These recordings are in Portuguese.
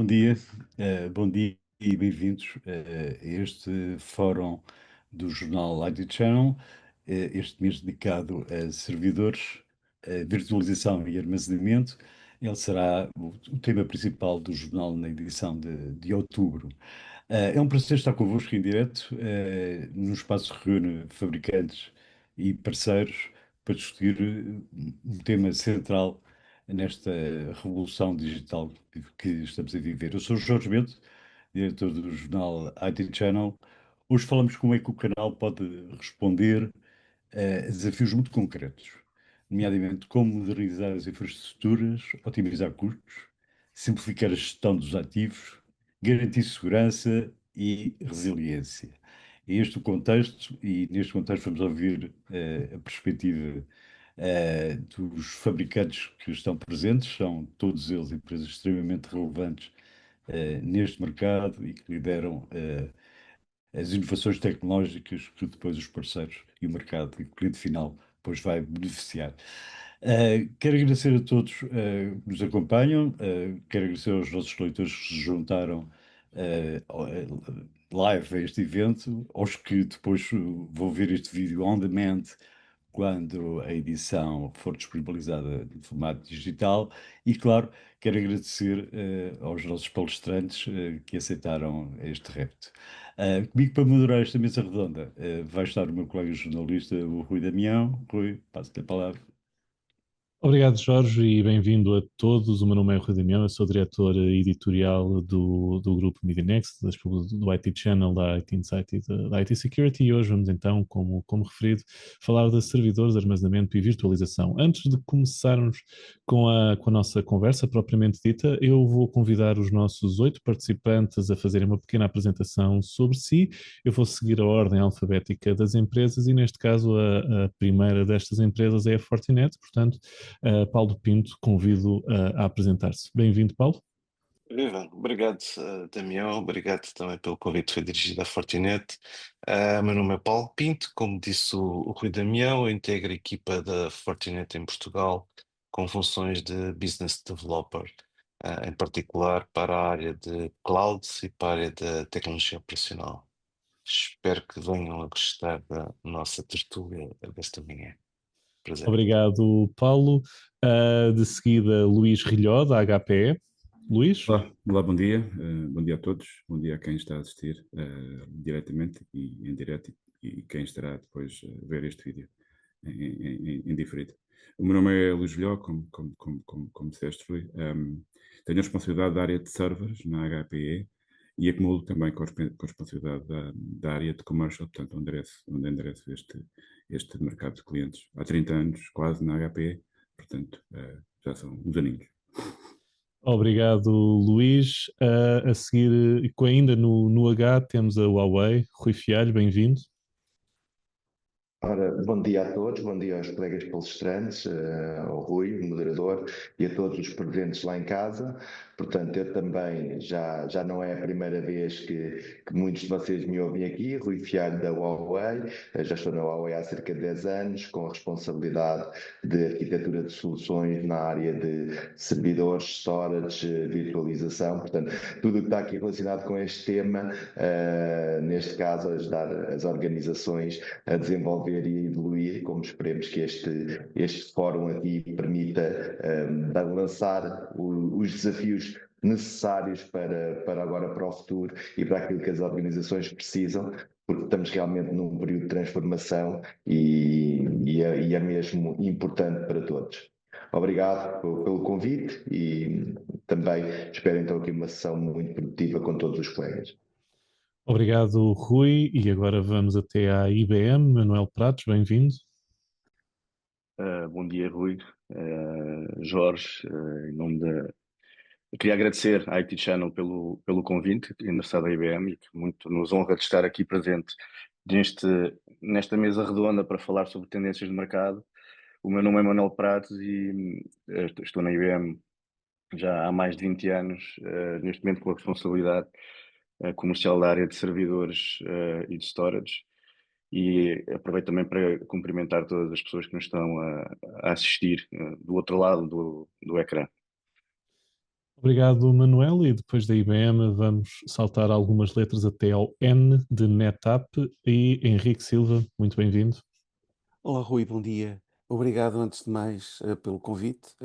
Bom dia e bem-vindos a este fórum do jornal IT Channel, este mês dedicado a servidores, a virtualização e armazenamento. Ele será o tema principal do jornal na edição de outubro. É um prazer estar convosco em direto, num espaço que reúne fabricantes e parceiros para discutir um tema central nesta revolução digital que estamos a viver. Eu sou o Jorge Bento, diretor do jornal IT Channel. Hoje falamos como é que o canal pode responder a desafios muito concretos, nomeadamente como modernizar as infraestruturas, otimizar custos, simplificar a gestão dos ativos, garantir segurança e resiliência. É este o contexto, e neste contexto vamos ouvir a perspectiva dos fabricantes que estão presentes, são todos eles empresas extremamente relevantes neste mercado e que lideram as inovações tecnológicas que depois os parceiros e o mercado e o cliente final depois vai beneficiar. Quero agradecer a todos que nos acompanham, quero agradecer aos nossos leitores que se juntaram live a este evento, aos que depois vão ver este vídeo on demand quando a edição for disponibilizada no formato digital. E, claro, quero agradecer aos nossos palestrantes que aceitaram este repto. Comigo para moderar esta mesa redonda vai estar o meu colega jornalista, o Rui Damião. Rui, passo-te a palavra. Obrigado, Jorge, e bem-vindo a todos. O meu nome é Rui Damião, eu sou diretor editorial do grupo Media Next, do IT Channel, da IT Insight e da IT Security, e hoje vamos então, como referido, falar de servidores, armazenamento e virtualização. Antes de começarmos com a nossa conversa propriamente dita, eu vou convidar os nossos 8 participantes a fazerem uma pequena apresentação sobre si. Eu vou seguir a ordem alfabética das empresas e, neste caso, a primeira destas empresas é a Fortinet, portanto, Paulo Pinto, convido a apresentar-se. Bem-vindo, Paulo. Viva, obrigado, Damião, obrigado também pelo convite, foi dirigido à Fortinet. Meu nome é Paulo Pinto, como disse o Rui Damião, eu integro a equipa da Fortinet em Portugal com funções de Business Developer, em particular para a área de Cloud e para a área da tecnologia operacional. Espero que venham a gostar da nossa tertúlia desta manhã. Prazer. Obrigado, Paulo. De seguida, Luís Rilhó, da HPE. Luís? Olá, bom dia. Bom dia a todos. Bom dia a quem está a assistir diretamente e em direto e quem estará depois a ver este vídeo em diferido. O meu nome é Luís Vilhó, como disseste, Rui. Tenho a responsabilidade da área de servers na HPE e acumulo também com a responsabilidade da área de commercial, portanto, onde endereço este mercado de clientes. Há 30 anos, quase, na HPE, portanto, já são uns aninhos. Obrigado, Luís. A seguir, ainda no H, temos a Huawei. Rui Fialho, bem-vindo. Ora, bom dia a todos, bom dia aos colegas palestrantes, ao Rui, o moderador, e a todos os presentes lá em casa. Portanto, eu também já não é a primeira vez que muitos de vocês me ouvem aqui, Rui Fialho da Huawei. Já estou na Huawei há cerca de 10 anos, com a responsabilidade de arquitetura de soluções na área de servidores, storage, virtualização. Portanto, tudo o que está aqui relacionado com este tema, neste caso, ajudar as organizações a desenvolver e a evoluir, como esperemos que este fórum aqui permita lançar os desafios necessários para agora, para o futuro e para aquilo que as organizações precisam, porque estamos realmente num período de transformação e é mesmo importante para todos. Obrigado pelo convite e também espero então aqui uma sessão muito produtiva com todos os colegas. Obrigado, Rui. E agora vamos até à IBM. Manuel Pratos, bem-vindo. Bom dia, Rui. Jorge, em nome da... Eu queria agradecer à IT Channel pelo convite, endereçado à IBM, e que muito nos honra de estar aqui presente nesta mesa redonda para falar sobre tendências de mercado. O meu nome é Manuel Pratos e estou na IBM já há mais de 20 anos, neste momento com a responsabilidade comercial da área de servidores e de storage. E aproveito também para cumprimentar todas as pessoas que nos estão a assistir do outro lado do ecrã. Obrigado, Manuel. E depois da IBM vamos saltar algumas letras até ao N de NetApp. E Henrique Silva, muito bem-vindo. Olá, Rui, bom dia. Obrigado, antes de mais, pelo convite.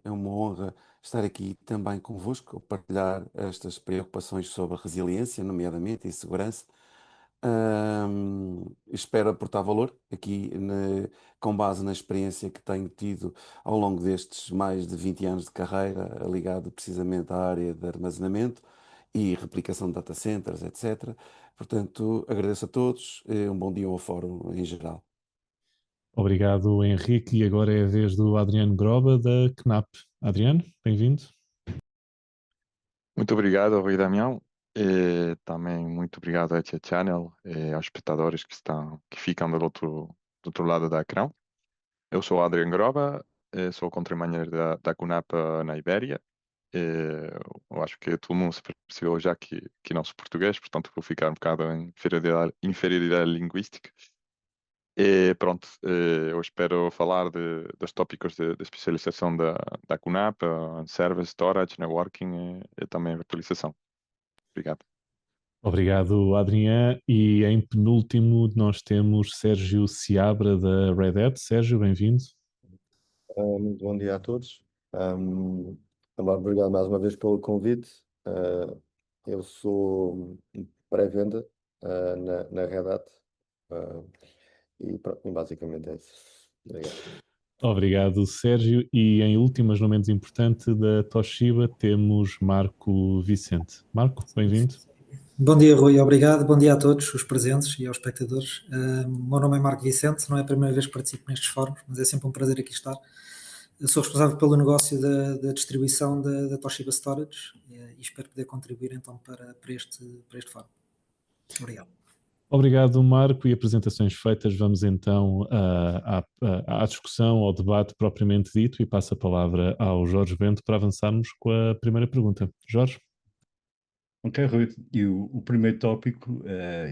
É uma honra estar aqui também convosco, a partilhar estas preocupações sobre a resiliência, nomeadamente, e segurança. Espero aportar valor aqui, com base na experiência que tenho tido ao longo destes mais de 20 anos de carreira, ligado precisamente à área de armazenamento e replicação de data centers, etc. Portanto, agradeço a todos, um bom dia ao fórum em geral. Obrigado, Henrique. E agora é a vez do Adriano Groba, da CNAP. Adriano, bem-vindo. Muito obrigado, Rui Damião. E também muito obrigado à Tia Channel e aos espectadores que ficam do outro lado da ecrã. Eu sou Adrian Groba, sou country manager da CUNAP na Ibéria. Eu acho que todo mundo se percebeu já que não sou português, portanto vou ficar um bocado em inferioridade linguística. E pronto, eu espero falar dos tópicos de especialização da CUNAP, Service, Storage, Networking e também virtualização. Obrigado. Obrigado, Adriano. E em penúltimo nós temos Sérgio Seabra, da Red Hat. Sérgio, bem-vindo. Muito bom dia a todos. Também obrigado mais uma vez pelo convite. Eu sou pré-venda na Red Hat. E basicamente é isso. Obrigado. Obrigado, Sérgio. E em último, mas não menos importante, da Toshiba, temos Marco Vicente. Marco, bem-vindo. Bom dia, Rui. Obrigado. Bom dia a todos os presentes e aos espectadores. O meu nome é Marco Vicente. Não é a primeira vez que participo nestes fóruns, mas é sempre um prazer aqui estar. Eu sou responsável pelo negócio da distribuição da Toshiba Storage e espero poder contribuir então para este fórum. Obrigado. Obrigado, Marco. E apresentações feitas, vamos então à discussão, ao debate propriamente dito, e passo a palavra ao Jorge Bento para avançarmos com a primeira pergunta. Jorge? Ok, Rui. E o primeiro tópico,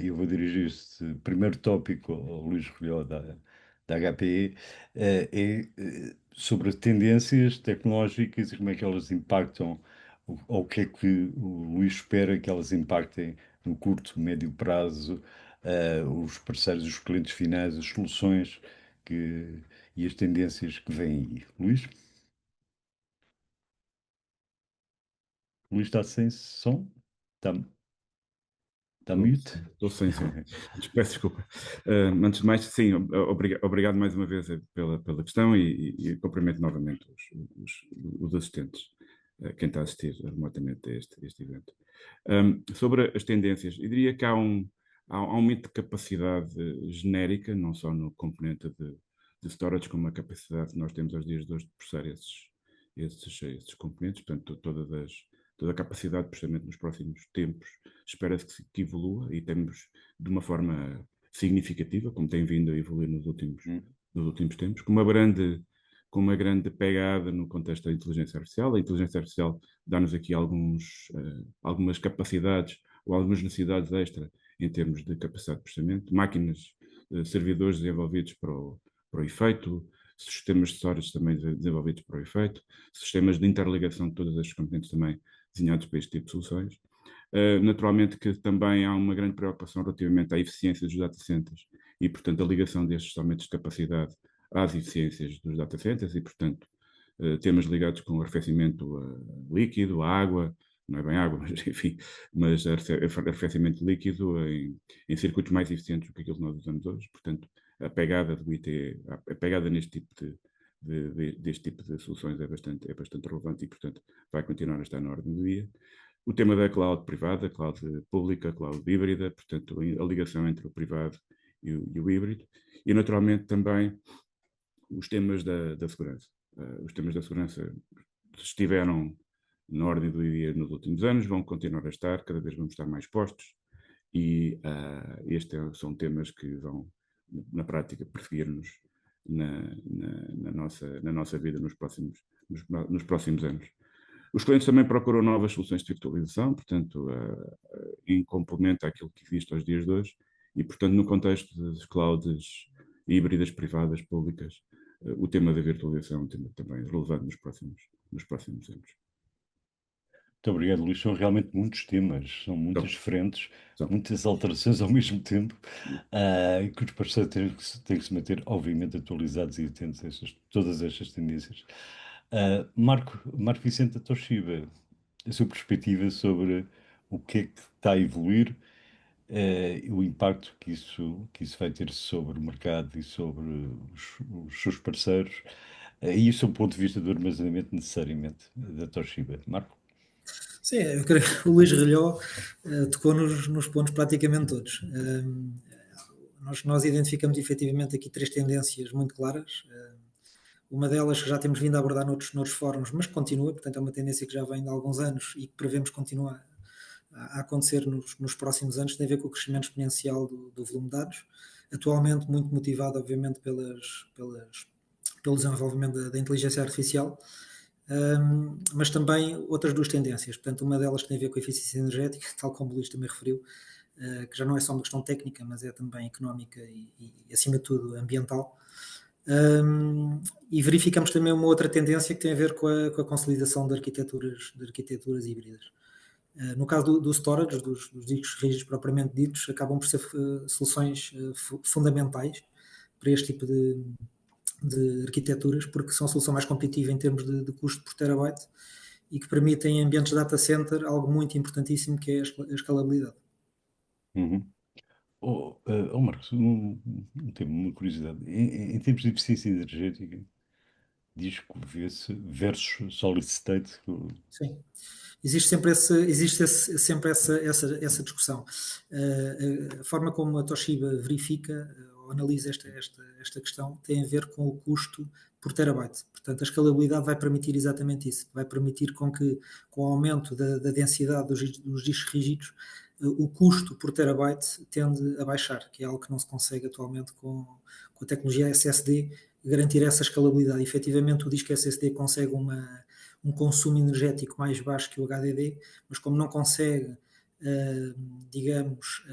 eu vou dirigir este primeiro tópico ao Luís Rolhó da HPE, é sobre as tendências tecnológicas e como é que elas impactam, ou o que é que o Luís espera que elas impactem no curto, médio prazo, os parceiros, os clientes finais, as soluções e as tendências que vêm aí. Luís? Luís está sem som? Está mute? Estou sem som. Peço desculpa. Antes de mais, sim, obrigado mais uma vez pela questão e cumprimento novamente os assistentes, quem está a assistir remotamente a este evento. Sobre as tendências, eu diria que há um aumento de capacidade genérica, não só no componente de storage, como a capacidade que nós temos aos dias de hoje de processar esses componentes, portanto, toda a capacidade de processamento nos próximos tempos espera-se que evolua e temos de uma forma significativa, como tem vindo a evoluir nos últimos tempos, com uma grande pegada no contexto da inteligência artificial. A inteligência artificial dá-nos aqui algumas capacidades ou algumas necessidades extra em termos de capacidade de processamento, máquinas, servidores desenvolvidos para o efeito, sistemas de storage também desenvolvidos para o efeito, sistemas de interligação de todas as componentes também desenhados para este tipo de soluções. Naturalmente que também há uma grande preocupação relativamente à eficiência dos data centers e, portanto, a ligação destes aumentos de capacidade às eficiências dos data centers e, portanto, temas ligados com o arrefecimento líquido, a água, não é bem água, mas enfim, mas arrefecimento líquido em circuitos mais eficientes do que aquilo que nós usamos hoje. Portanto, a pegada do IT, a pegada neste tipo deste tipo de soluções é bastante relevante e, portanto, vai continuar a estar na ordem do dia. O tema da cloud privada, cloud pública, cloud híbrida, portanto, a ligação entre o privado e o híbrido. E, naturalmente, também os temas da segurança. Os temas da segurança estiveram na ordem do dia nos últimos anos, vão continuar a estar, cada vez vamos estar mais postos e estes são temas que vão, na prática, perseguir-nos na nossa vida nos próximos anos. Os clientes também procuram novas soluções de virtualização, portanto, em complemento àquilo que existe aos dias de hoje, e, portanto, no contexto das clouds híbridas, privadas, públicas, o tema da virtualização é um tema também relevante nos próximos anos. Muito obrigado, Luís. São realmente muitos temas, são muitas frentes, São. muitas alterações ao mesmo tempo, e que os parceiros têm que se manter, obviamente, atualizados e atentos a todas estas tendências. Marco Vicente da Toshiba, a sua perspectiva sobre o que é que está a evoluir, o impacto que isso vai ter sobre o mercado e sobre os seus parceiros, e o seu ponto de vista do armazenamento necessariamente da Toshiba. Marco? Sim, eu creio que o Luís Relhó tocou nos pontos praticamente todos. Nós identificamos efetivamente aqui 3 tendências muito claras. Uma delas que já temos vindo a abordar noutros fóruns, mas que continua, portanto é uma tendência que já vem de alguns anos e que prevemos continuar a acontecer nos próximos anos, tem a ver com o crescimento exponencial do volume de dados, atualmente muito motivado obviamente pelo desenvolvimento da inteligência artificial, mas também outras 2 tendências. Portanto, uma delas tem a ver com a eficiência energética, tal como o Luís também referiu, que já não é só uma questão técnica, mas é também económica e acima de tudo, ambiental. E verificamos também uma outra tendência que tem a ver com a consolidação de arquiteturas híbridas. No caso do storage, dos discos rígidos propriamente ditos, acabam por ser soluções fundamentais para este tipo de arquiteturas, porque são a solução mais competitiva em termos de custo por terabyte e que permitem em ambientes de data center algo muito importantíssimo, que é a escalabilidade. Marcos, tenho uma curiosidade. Em termos de eficiência energética, diz que vê-se versus solid state. Sim. Existe sempre essa discussão. A forma como a Toshiba verifica ou analisa esta questão tem a ver com o custo por terabyte. Portanto, a escalabilidade vai permitir exatamente isso. Vai permitir com o aumento da densidade dos discos rígidos, o custo por terabyte tende a baixar, que é algo que não se consegue atualmente com a tecnologia SSD, garantir essa escalabilidade. E, efetivamente, o disco SSD consegue um consumo energético mais baixo que o HDD, mas como não consegue, digamos,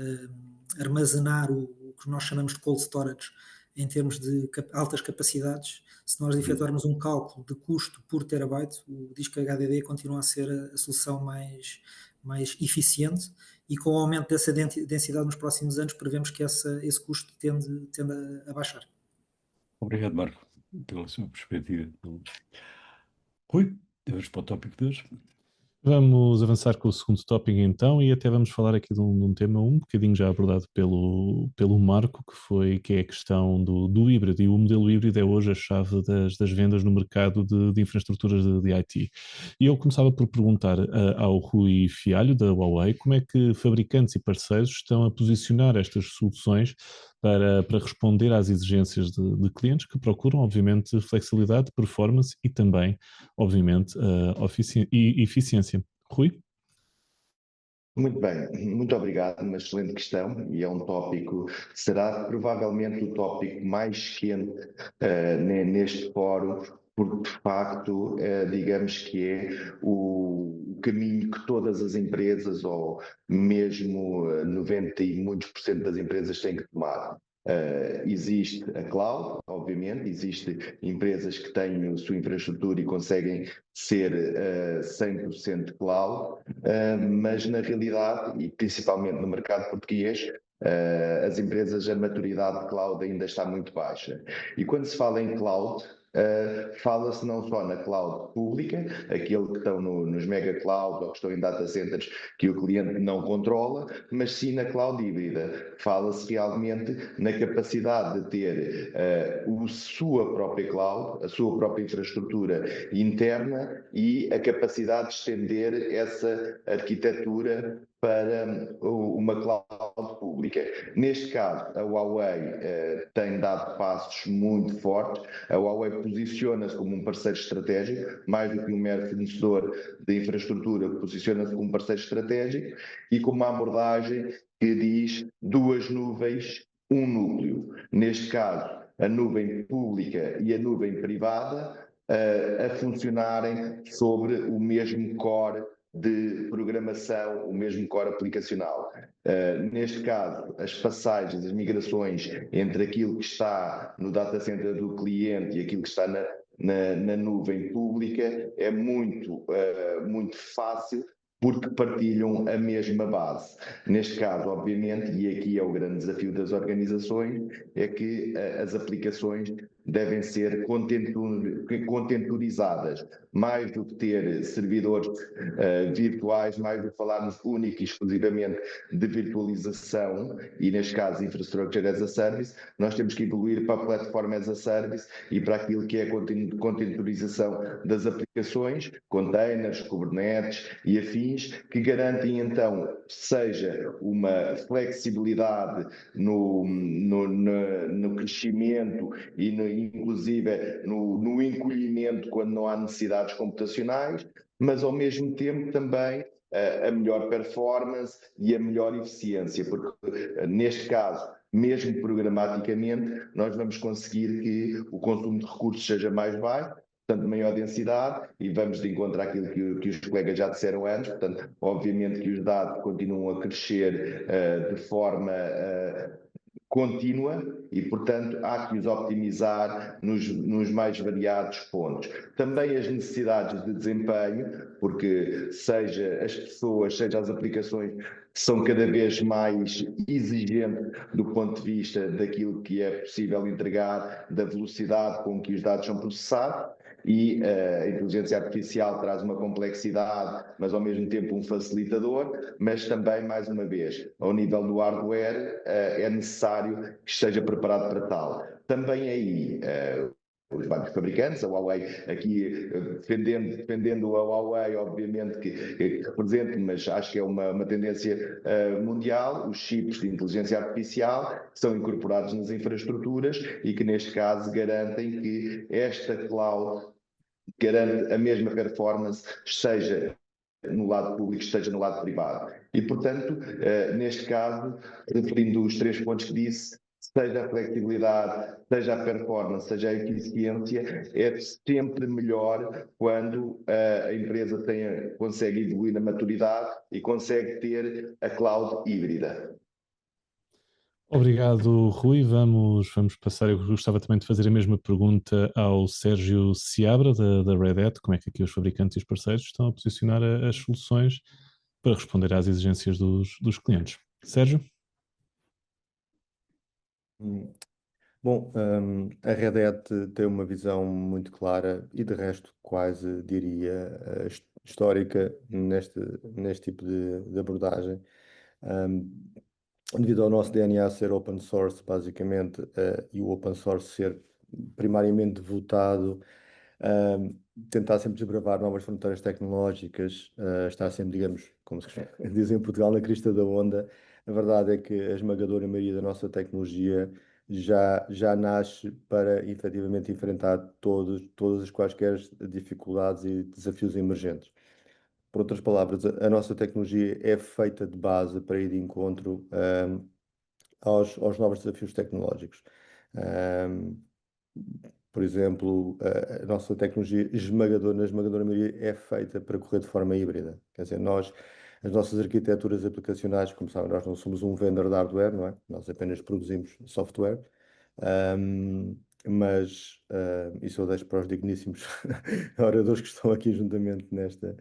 armazenar o que nós chamamos de cold storage em termos de altas capacidades, se nós efetuarmos um cálculo de custo por terabyte, o disco HDD continua a ser a solução mais eficiente, e com o aumento dessa densidade nos próximos anos prevemos que esse custo tende a baixar. Obrigado, Marco, pela sua perspectiva. Rui, vamos para o tópico de hoje. Vamos avançar com o segundo tópico então, e até vamos falar aqui de um tema um bocadinho já abordado pelo Marco, que é a questão do híbrido, e o modelo híbrido é hoje a chave das vendas no mercado de infraestruturas de IT. E eu começava por perguntar ao Rui Fialho, da Huawei, como é que fabricantes e parceiros estão a posicionar estas soluções para responder às exigências de clientes que procuram, obviamente, flexibilidade, performance e também, obviamente, eficiência. Rui? Muito bem, muito obrigado, uma excelente questão, e é um tópico, será provavelmente o tópico mais quente neste fórum, porque de facto, digamos que é o caminho que todas as empresas, ou mesmo 90 e muitos por cento das empresas, têm que tomar. Existe a cloud, obviamente, existem empresas que têm a sua infraestrutura e conseguem ser 100% cloud, mas na realidade, e principalmente no mercado português, as empresas, a maturidade de cloud ainda está muito baixa. E quando se fala em cloud, fala-se não só na cloud pública, aquele que estão nos mega cloud ou que estão em data centers que o cliente não controla, mas sim na cloud híbrida. Fala-se realmente na capacidade de ter a sua própria cloud, a sua própria infraestrutura interna e a capacidade de estender essa arquitetura para uma cloud pública. Neste caso, a Huawei tem dado passos muito fortes. A Huawei posiciona-se como um parceiro estratégico, mais do que um mero fornecedor de infraestrutura, posiciona-se como um parceiro estratégico e com uma abordagem que diz 2 nuvens, um núcleo. Neste caso, a nuvem pública e a nuvem privada a funcionarem sobre o mesmo core de programação, o mesmo core aplicacional. Neste caso, as passagens, as migrações entre aquilo que está no data center do cliente e aquilo que está na nuvem pública é muito fácil, porque partilham a mesma base. Neste caso, obviamente, e aqui é o grande desafio das organizações, é que as aplicações devem ser contemporizadas, mais do que ter servidores virtuais, mais do que falarmos único e exclusivamente de virtualização, e neste caso Infrastructure as a Service, nós temos que evoluir para a Platform as a Service e para aquilo que é a contemporização das aplicações, containers, Kubernetes e afins, que garantem então, seja uma flexibilidade no crescimento e inclusive no encolhimento quando não há necessidades computacionais, mas ao mesmo tempo também a melhor performance e a melhor eficiência, porque neste caso, mesmo programaticamente, nós vamos conseguir que o consumo de recursos seja mais baixo, portanto, maior densidade, e vamos de encontro àquilo que os colegas já disseram antes, portanto, obviamente que os dados continuam a crescer de forma contínua e, portanto, há que os optimizar nos mais variados pontos. Também as necessidades de desempenho, porque seja as pessoas, seja as aplicações, são cada vez mais exigentes do ponto de vista daquilo que é possível entregar, da velocidade com que os dados são processados, e a inteligência artificial traz uma complexidade, mas ao mesmo tempo um facilitador, mas também, mais uma vez, ao nível do hardware, é necessário que esteja preparado para tal. Também aí, os vários fabricantes, a Huawei aqui defendendo a Huawei, obviamente que representa, mas acho que é uma tendência mundial, os chips de inteligência artificial são incorporados nas infraestruturas e que neste caso garantem que esta cloud garante a mesma performance, seja no lado público, esteja no lado privado. E, portanto, neste caso, referindo os 3 pontos que disse, seja a flexibilidade, seja a performance, seja a eficiência, é sempre melhor quando a empresa consegue evoluir na maturidade e consegue ter a cloud híbrida. Obrigado, Rui. Vamos passar. Eu gostava também de fazer a mesma pergunta ao Sérgio Seabra, da Red Hat. Como é que aqui os fabricantes e os parceiros estão a posicionar as soluções para responder às exigências dos clientes? Sérgio? Bom, a Red Hat tem uma visão muito clara e, de resto, quase diria histórica neste tipo de abordagem. Devido ao nosso DNA ser open source, basicamente, e o open source ser primariamente votado, tentar sempre desbravar novas fronteiras tecnológicas, estar sempre, digamos, como se dizem em Portugal, na crista da onda. A verdade é que a esmagadora maioria da nossa tecnologia já nasce para efetivamente enfrentar todas as quaisquer dificuldades e desafios emergentes. Por outras palavras, a nossa tecnologia é feita de base para ir de encontro aos novos desafios tecnológicos. Por exemplo, a nossa tecnologia na esmagadora maioria é feita para correr de forma híbrida. Quer dizer, as nossas arquiteturas aplicacionais, como sabem, nós não somos um vendedor de hardware, não é? Nós apenas produzimos software. Mas isso eu deixo para os digníssimos oradores que estão aqui juntamente neste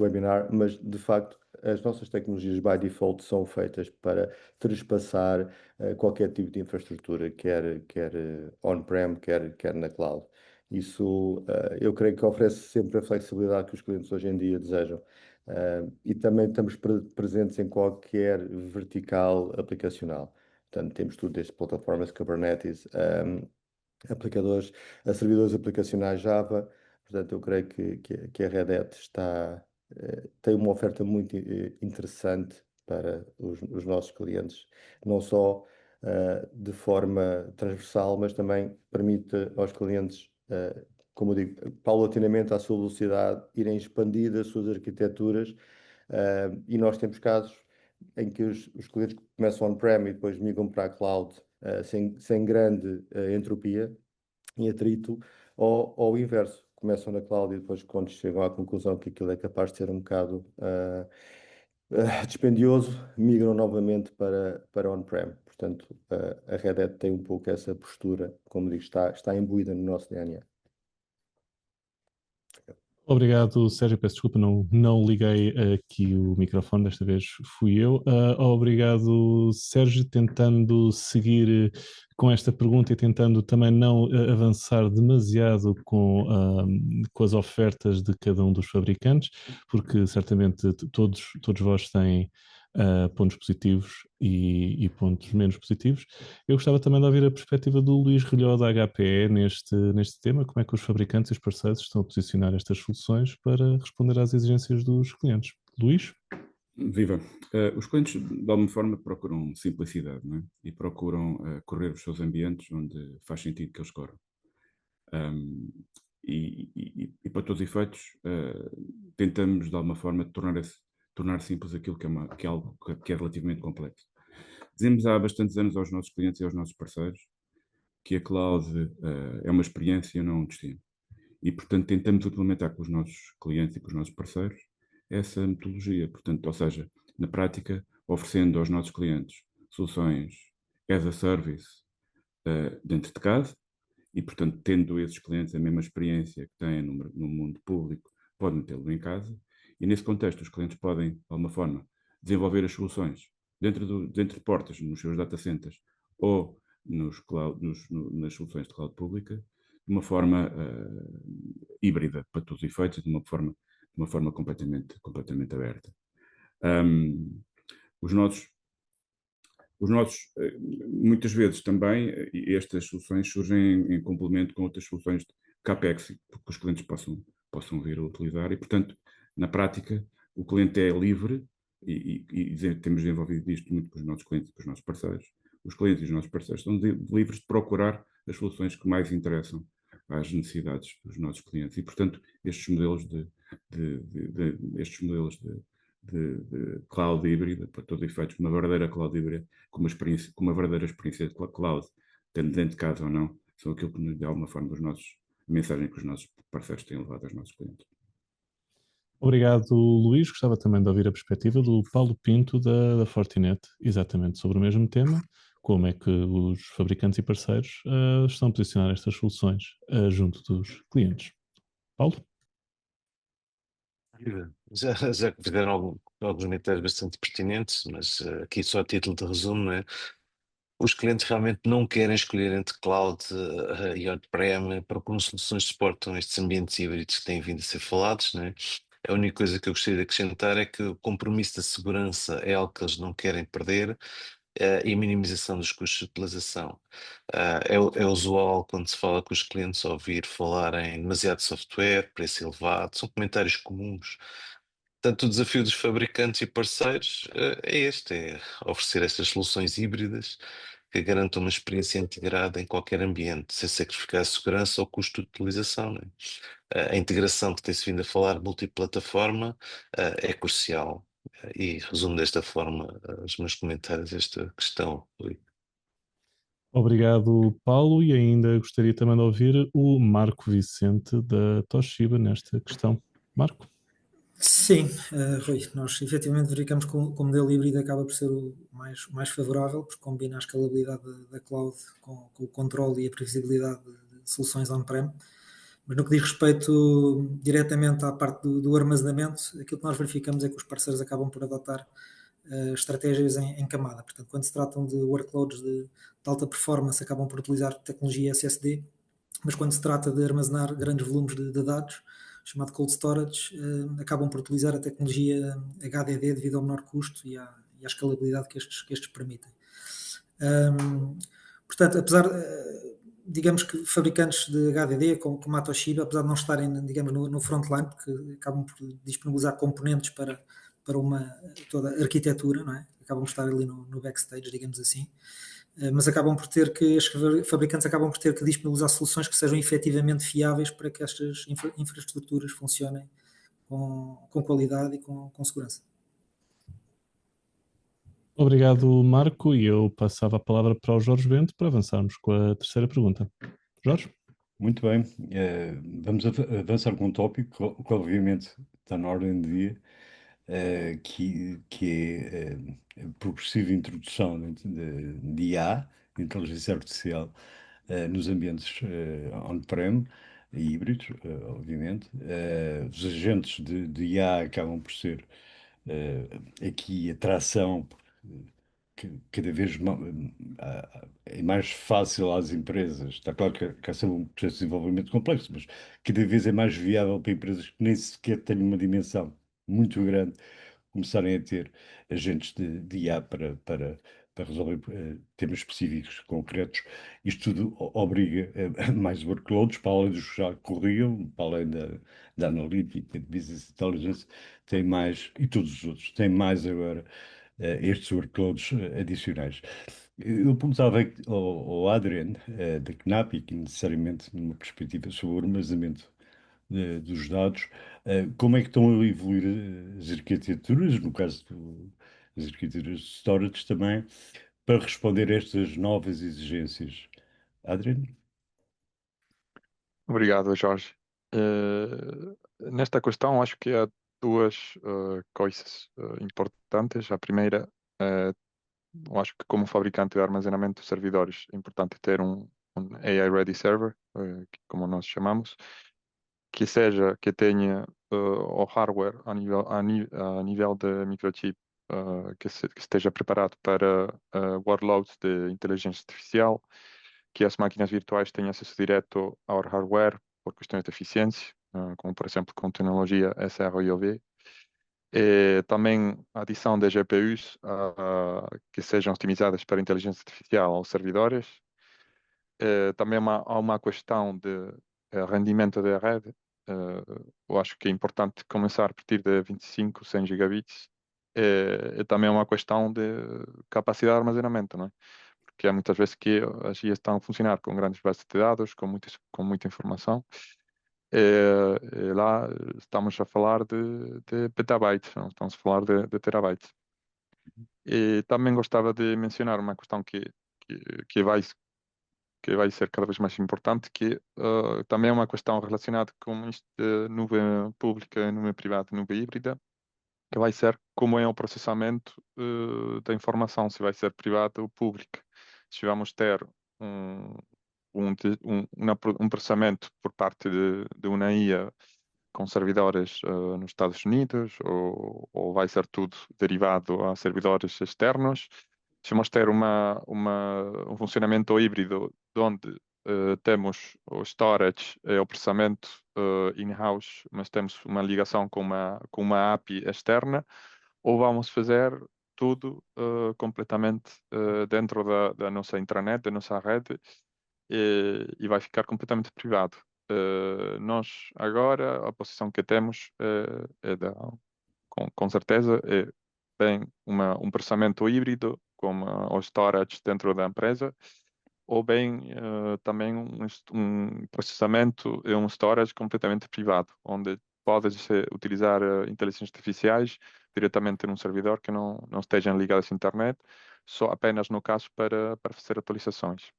webinar, mas de facto as nossas tecnologias by default são feitas para trespassar qualquer tipo de infraestrutura, quer on-prem, quer na cloud. Isso eu creio que oferece sempre a flexibilidade que os clientes hoje em dia desejam. E também estamos presentes em qualquer vertical aplicacional. Portanto, temos tudo desde plataformas Kubernetes, aplicadores, a servidores aplicacionais Java. Portanto, eu creio que a Red Hat tem uma oferta muito interessante para os nossos clientes, não só de forma transversal, mas também permite aos clientes, como eu digo, paulatinamente, à sua velocidade, irem expandindo as suas arquiteturas. E nós temos casos em que os clientes começam on-prem e depois migram para a cloud sem grande entropia e atrito, ou ao inverso, começam na cloud e depois, quando chegam à conclusão que aquilo é capaz de ser um bocado dispendioso, migram novamente para on-prem. Portanto, a Red Hat tem um pouco essa postura, como digo, está imbuída no nosso DNA. Obrigado, Sérgio. Peço desculpa, não liguei aqui o microfone, desta vez fui eu. Obrigado, Sérgio, tentando seguir com esta pergunta e tentando também não avançar demasiado com as ofertas de cada um dos fabricantes, porque certamente todos vós têm pontos positivos e pontos menos positivos. Eu gostava também de ouvir a perspectiva do Luís Relhó da HPE neste tema, como é que os fabricantes e os parceiros estão a posicionar estas soluções para responder às exigências dos clientes. Luís? Viva! Os clientes, de alguma forma, procuram simplicidade, não é? E procuram correr os seus ambientes onde faz sentido que eles corram. E para todos os efeitos, tentamos, de alguma forma, tornar simples aquilo que é algo que é relativamente complexo. Dizemos há bastantes anos aos nossos clientes e aos nossos parceiros que a cloud é uma experiência, não um destino. E, portanto, tentamos implementar com os nossos clientes e com os nossos parceiros essa metodologia. Portanto, ou seja, na prática, oferecendo aos nossos clientes soluções as a service dentro de casa e, portanto, tendo esses clientes a mesma experiência que têm no mundo público, podem tê-lo em casa. E, nesse contexto, os clientes podem, de alguma forma, desenvolver as soluções dentro de portas, nos seus data centers ou nas soluções de cloud pública, de uma forma híbrida para todos os efeitos, de uma forma completamente aberta. Os nossos, muitas vezes também, estas soluções surgem em complemento com outras soluções de CAPEX que os clientes possam vir a utilizar e, portanto, na prática, o cliente é livre e temos desenvolvido isto muito com os nossos clientes e com os nossos parceiros. Os clientes e os nossos parceiros são livres de procurar as soluções que mais interessam às necessidades dos nossos clientes e, portanto, estes modelos de cloud híbrida, para todos os efeitos, uma verdadeira cloud híbrida, com uma verdadeira experiência de cloud, tendo dentro de casa ou não, são aquilo que, de alguma forma, a mensagem que os nossos parceiros têm levado aos nossos clientes. Obrigado, Luís. Gostava também de ouvir a perspectiva do Paulo Pinto da Fortinet, exatamente sobre o mesmo tema. Como é que os fabricantes e parceiros estão a posicionar estas soluções junto dos clientes? Paulo? Já fizeram alguns comentários bastante pertinentes, mas aqui só a título de resumo, não é? Os clientes realmente não querem escolher entre cloud e on-prem, procuram soluções que suportam estes ambientes híbridos que têm vindo a ser falados, não é? A única coisa que eu gostaria de acrescentar é que o compromisso da segurança é algo que eles não querem perder e a minimização dos custos de utilização. É usual quando se fala com os clientes ouvir falar em demasiado software, preço elevado, são comentários comuns. Portanto, o desafio dos fabricantes e parceiros é oferecer estas soluções híbridas que garantam uma experiência integrada em qualquer ambiente, sem sacrificar a segurança ou custo de utilização, não é? A integração que tem-se vindo a falar multiplataforma é crucial. E resumo desta forma os meus comentários a esta questão, Rui. Obrigado, Paulo, e ainda gostaria também de ouvir o Marco Vicente da Toshiba nesta questão. Marco? Sim, Rui, nós efetivamente verificamos que o modelo híbrido acaba por ser o mais favorável, porque combina a escalabilidade da cloud com o controle e a previsibilidade de soluções on-prem. Mas no que diz respeito diretamente à parte do armazenamento, aquilo que nós verificamos é que os parceiros acabam por adotar estratégias em camada. Portanto, quando se tratam de workloads de alta performance, acabam por utilizar tecnologia SSD, mas quando se trata de armazenar grandes volumes de dados, chamado cold storage, acabam por utilizar a tecnologia HDD devido ao menor custo e à escalabilidade que estes permitem. Portanto, apesar, digamos que fabricantes de HDD, como a Toshiba, apesar de não estarem, digamos, no frontline, porque acabam por disponibilizar componentes para toda a arquitetura, não é? Acabam por estar ali no backstage, digamos assim, mas acabam por ter que, os fabricantes acabam por ter que disponibilizar soluções que sejam efetivamente fiáveis para que estas infraestruturas funcionem com qualidade e com segurança. Obrigado, Marco, e eu passava a palavra para o Jorge Bento para avançarmos com a terceira pergunta. Jorge? Muito bem, vamos avançar com um tópico que obviamente está na ordem do dia, que é a progressiva introdução de IA, de inteligência artificial, nos ambientes on-prem, híbridos, obviamente. Os agentes de IA acabam por ser aqui a tração, cada vez é mais fácil às empresas. Está claro que há sempre um processo de desenvolvimento complexo, mas cada vez é mais viável para empresas que nem sequer têm uma dimensão muito grande começarem a ter agentes de IA para resolver temas específicos, concretos. Isto tudo obriga a mais workloads, para além dos que já corriam, para além da analítica, de business intelligence, tem mais, e todos os outros, tem mais agora estes workloads adicionais. Eu perguntava ao Adrian, da CNAP, e que necessariamente numa perspectiva sobre o armazenamento dos dados, como é que estão a evoluir as arquiteturas, no caso das arquiteturas de storage também, para responder a estas novas exigências. Adrian? Obrigado, Jorge. Nesta questão, acho que há duas coisas importantes. A primeira, eu acho que como fabricante de armazenamento de servidores, é importante ter um AI-ready server, como nós chamamos, que tenha o hardware a nível de microchip, que esteja preparado para workloads de inteligência artificial, que as máquinas virtuais tenham acesso direto ao hardware por questões de eficiência, como por exemplo com tecnologia SR-IOV. E também a adição de GPUs que sejam otimizadas para inteligência artificial aos servidores. Também há uma questão de rendimento da rede. Eu acho que é importante começar a partir de 25, 100 gigabits. E também é uma questão de capacidade de armazenamento, não é? Porque há muitas vezes que as IAs estão a funcionar com grandes bases de dados, com muita informação. E lá estamos a falar de petabytes, não estamos a falar de terabytes. E também gostava de mencionar uma questão que vai que vai ser cada vez mais importante, que também é uma questão relacionada com isto de nuvem pública, nuvem privada, nuvem híbrida, que vai ser como é o processamento da informação, se vai ser privada ou pública. Se vamos ter um, um processamento por parte de uma IA com servidores nos Estados Unidos, ou vai ser tudo derivado a servidores externos. Se vamos ter um funcionamento híbrido, onde temos o storage e o processamento in-house, mas temos uma ligação com uma API externa, ou vamos fazer tudo completamente dentro da nossa intranet, da nossa rede, e vai ficar completamente privado. Nós agora, a posição que temos com certeza, é bem um processamento híbrido, como o storage dentro da empresa, ou bem também um processamento e um storage completamente privado, onde podes utilizar inteligências artificiais diretamente num servidor que não estejam ligados à internet, só apenas no caso para fazer atualizações.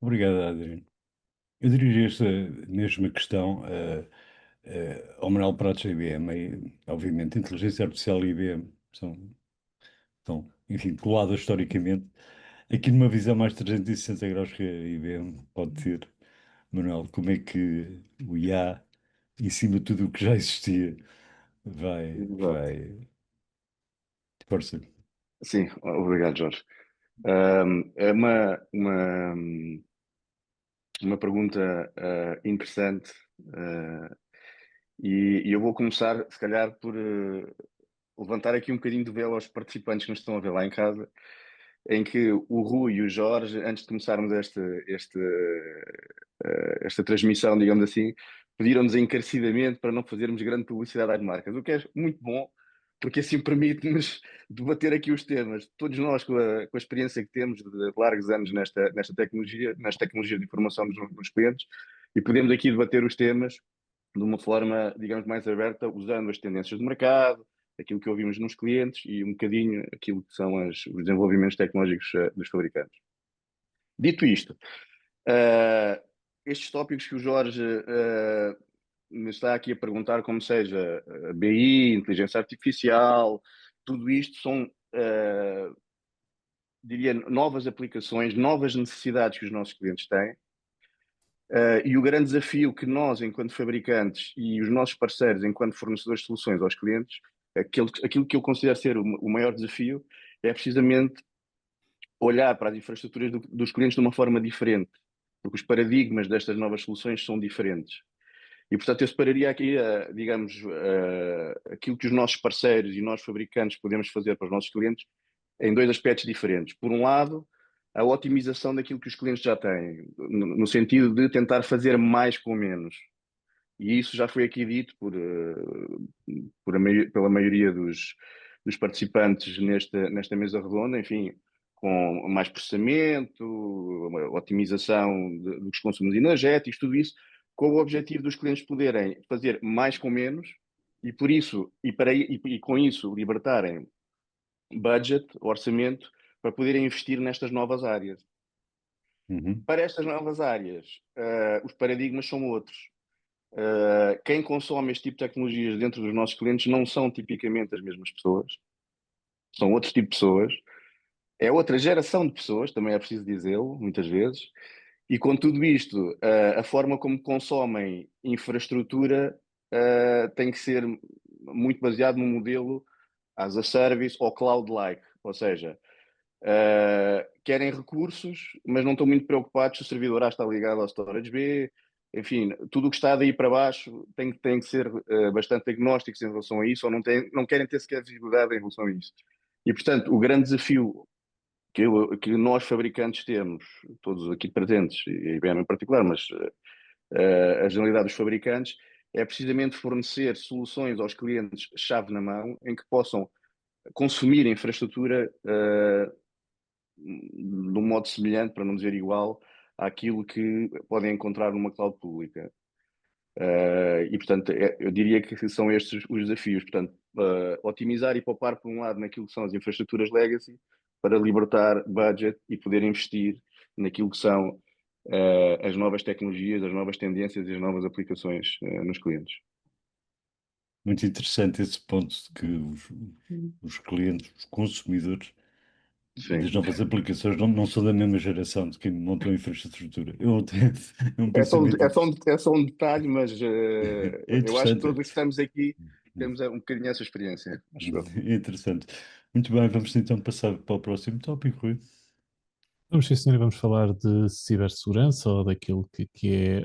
Obrigado, Adriano. Eu dirigi esta mesma questão ao Manuel Pratos da IBM. E, obviamente, inteligência artificial e IBM estão, enfim, coladas historicamente. Aqui numa visão mais 360 graus que a IBM pode ter. Manuel, como é que o IA, em cima de tudo o que já existia, Exato. vai... Força. Sim, obrigado, Jorge. É uma pergunta interessante, e eu vou começar, se calhar, por levantar aqui um bocadinho de velo aos participantes que nos estão a ver lá em casa, em que o Rui e o Jorge, antes de começarmos esta transmissão, digamos assim, pediram-nos encarecidamente para não fazermos grande publicidade às marcas, o que é muito bom, porque assim permite-nos debater aqui os temas. Todos nós, com a experiência que temos de largos anos nesta tecnologia, nas tecnologias de informação dos clientes, e podemos aqui debater os temas de uma forma, digamos, mais aberta, usando as tendências do mercado, aquilo que ouvimos nos clientes e um bocadinho aquilo que são os desenvolvimentos tecnológicos dos fabricantes. Dito isto, estes tópicos que o Jorge me está aqui a perguntar, como seja BI, inteligência artificial, tudo isto são, diria, novas aplicações, novas necessidades que os nossos clientes têm, E o grande desafio que nós, enquanto fabricantes, e os nossos parceiros, enquanto fornecedores de soluções aos clientes, aquilo que eu considero ser o maior desafio é precisamente olhar para as infraestruturas dos clientes de uma forma diferente, porque os paradigmas destas novas soluções são diferentes. E, portanto, eu separaria aqui, digamos, aquilo que os nossos parceiros e nós fabricantes podemos fazer para os nossos clientes em dois aspectos diferentes. Por um lado, a otimização daquilo que os clientes já têm, no sentido de tentar fazer mais com menos. E isso já foi aqui dito pela maioria dos participantes nesta mesa redonda, enfim, com mais processamento, otimização dos consumos energéticos, tudo isso, com o objetivo dos clientes poderem fazer mais com menos e por isso e com isso libertarem budget, orçamento, para poderem investir nestas novas áreas. Para estas novas áreas, os paradigmas são outros. Quem consome este tipo de tecnologias dentro dos nossos clientes não são tipicamente as mesmas pessoas, são outro tipo de pessoas, é outra geração de pessoas, também é preciso dizê-lo, muitas vezes, e com tudo isto, a forma como consomem infraestrutura tem que ser muito baseado num modelo as a service ou cloud-like, ou seja, querem recursos, mas não estão muito preocupados se o servidor A está ligado ao storage B, enfim, tudo o que está daí para baixo tem que ser bastante agnósticos em relação a isso, ou não querem ter sequer visibilidade em relação a isso. E, portanto, o grande desafio que nós fabricantes temos, todos aqui presentes, e a IBM em particular, mas a generalidade dos fabricantes, é precisamente fornecer soluções aos clientes chave na mão, em que possam consumir infraestrutura de um modo semelhante, para não dizer igual, àquilo que podem encontrar numa cloud pública. E, portanto, eu diria que são estes os desafios. Portanto, otimizar e poupar, por um lado, naquilo que são as infraestruturas legacy, para libertar budget e poder investir naquilo que são as novas tecnologias, as novas tendências e as novas aplicações nos clientes. Muito interessante esse ponto de que os clientes, os consumidores das novas aplicações não são da mesma geração de quem montou a infraestrutura. É um pensamento É só um detalhe, mas é eu acho que interessante. todos que estamos aqui temos um bocadinho essa experiência. Acho É interessante. Muito bem, vamos então passar para o próximo tópico, Rui. Vamos, sim, senhor, e vamos falar de cibersegurança ou daquilo que é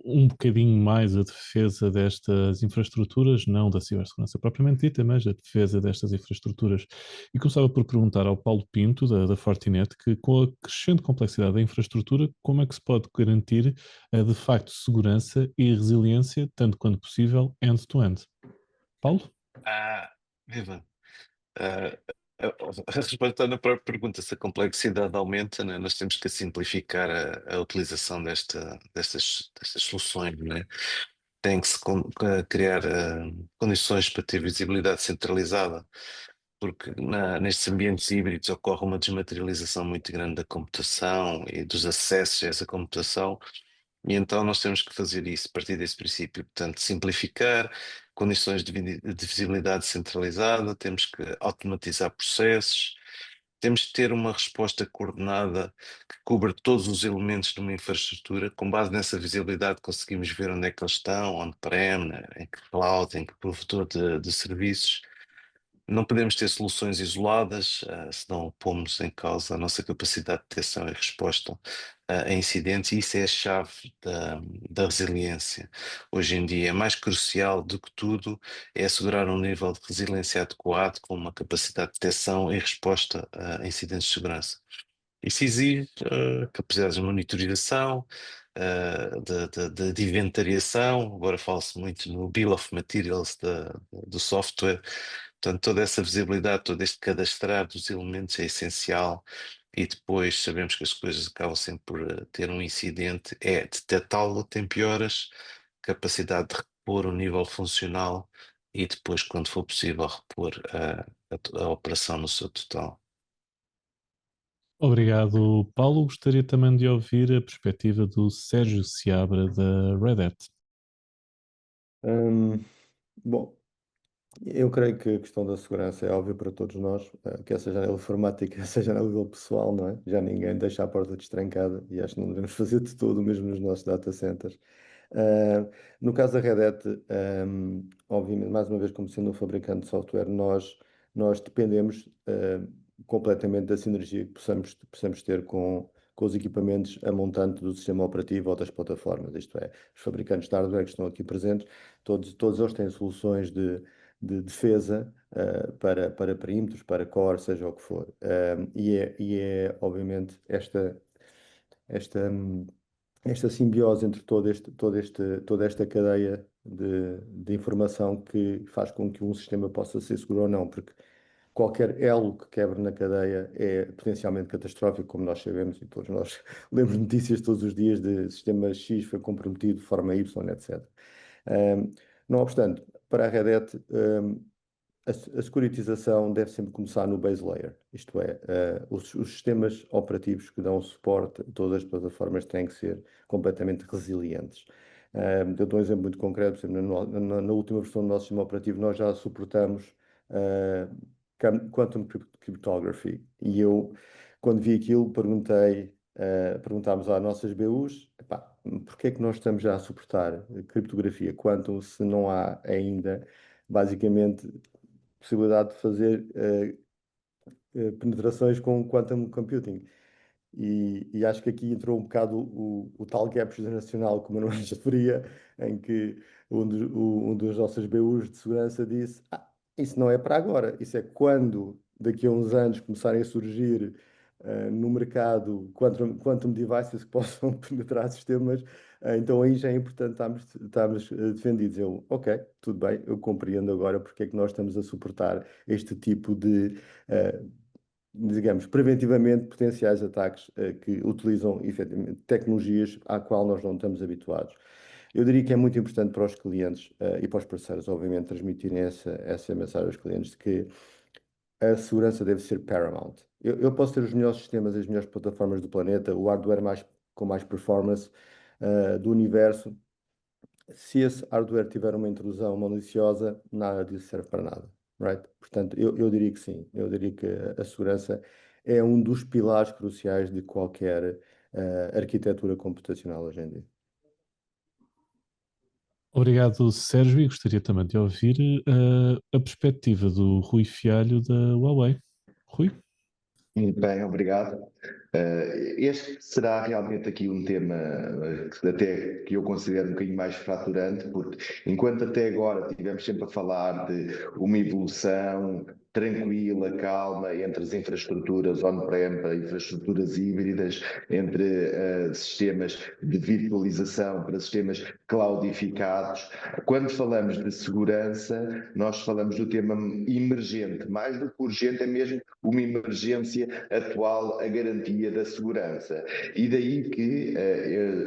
um bocadinho mais a defesa destas infraestruturas, não da cibersegurança propriamente dita, mas a defesa destas infraestruturas. E começava por perguntar ao Paulo Pinto, da Fortinet, que com a crescente complexidade da infraestrutura, como é que se pode garantir, de facto, segurança e resiliência, tanto quanto possível, end-to-end? Paulo? Viva. Respondendo à própria pergunta, se a complexidade aumenta, né, nós temos que simplificar a utilização destas soluções, né? Tem que se criar condições para ter visibilidade centralizada, porque nestes ambientes híbridos ocorre uma desmaterialização muito grande da computação e dos acessos a essa computação. E então nós temos que fazer isso a partir desse princípio, portanto, simplificar, condições de visibilidade centralizada, temos que automatizar processos, temos que ter uma resposta coordenada que cubra todos os elementos de uma infraestrutura. Com base nessa visibilidade conseguimos ver onde é que eles estão, on-prem, em que cloud, em que provedor de serviços. Não podemos ter soluções isoladas, senão pomos em causa a nossa capacidade de detecção e resposta a incidentes, e isso é a chave da resiliência. Hoje em dia é mais crucial do que tudo é assegurar um nível de resiliência adequado com uma capacidade de detecção e resposta a incidentes de segurança. Isso exige capacidades de monitorização, de inventariação, agora fala-se muito no Bill of Materials do software. Portanto, toda essa visibilidade, todo este cadastrar dos elementos é essencial, e depois sabemos que as coisas acabam sempre por ter um incidente, é detectá-lo a tempo e horas, capacidade de repor o nível funcional e depois, quando for possível, repor a operação no seu total. Obrigado, Paulo. Gostaria também de ouvir a perspectiva do Sérgio Seabra, da Red Hat. Bom, Eu creio que a questão da segurança é óbvia para todos nós, quer seja a nível informático, quer seja a nível pessoal, não é? Já ninguém deixa a porta destrancada e acho que não devemos fazer de tudo, mesmo nos nossos data centers. No caso da Red Hat, obviamente, mais uma vez, como sendo um fabricante de software, nós dependemos completamente da sinergia que possamos ter com os equipamentos a montante do sistema operativo ou das plataformas. Isto é, os fabricantes de hardware que estão aqui presentes, todos eles têm soluções de defesa para perímetros, para core, seja o que for. E é obviamente esta, esta simbiose entre toda esta cadeia de informação que faz com que um sistema possa ser seguro ou não, porque qualquer elo que quebre na cadeia é potencialmente catastrófico, como nós sabemos, e todos nós lemos notícias todos os dias de sistema X foi comprometido de forma Y, etc. Não obstante, para a Red Hat, a securitização deve sempre começar no base layer, isto é, os sistemas operativos que dão suporte a todas as plataformas têm que ser completamente resilientes. Eu dou um exemplo muito concreto, por exemplo, na última versão do nosso sistema operativo nós já suportamos Quantum Cryptography e eu, quando vi aquilo, perguntámos às nossas BUs, porque é que nós estamos já a suportar criptografia Quantum se não há ainda, basicamente, possibilidade de fazer penetrações com quantum computing. E acho que aqui entrou um bocado o tal gap geracional, como eu não referia, em que um dos nossos BUs de segurança disse: isso não é para agora, isso é quando daqui a uns anos começarem a surgir no mercado quantum devices que possam penetrar sistemas, então aí já é importante estarmos defendidos. Eu, ok, tudo bem, eu compreendo agora porque é que nós estamos a suportar este tipo de, digamos, preventivamente potenciais ataques que utilizam efetivamente tecnologias à qual nós não estamos habituados. Eu diria que é muito importante para os clientes e para os parceiros, obviamente, transmitirem essa mensagem aos clientes de que a segurança deve ser paramount. Eu posso ter os melhores sistemas, as melhores plataformas do planeta, o hardware com mais performance do universo. Se esse hardware tiver uma intrusão maliciosa, nada disso serve para nada, right? Portanto, eu diria que sim. Eu diria que a segurança é um dos pilares cruciais de qualquer arquitetura computacional hoje em dia. Obrigado, Sérgio, e gostaria também de ouvir a perspectiva do Rui Fialho da Huawei. Rui? Muito bem, obrigado. Este será realmente aqui um tema até que eu considero um bocadinho mais fraturante, porque enquanto até agora tivemos sempre a falar de uma evolução tranquila, calma, entre as infraestruturas on-prem para infraestruturas híbridas, entre sistemas de virtualização para sistemas cloudificados. Quando falamos de segurança, nós falamos do tema emergente. Mais do que urgente, é mesmo uma emergência atual, a garantia da segurança. E daí que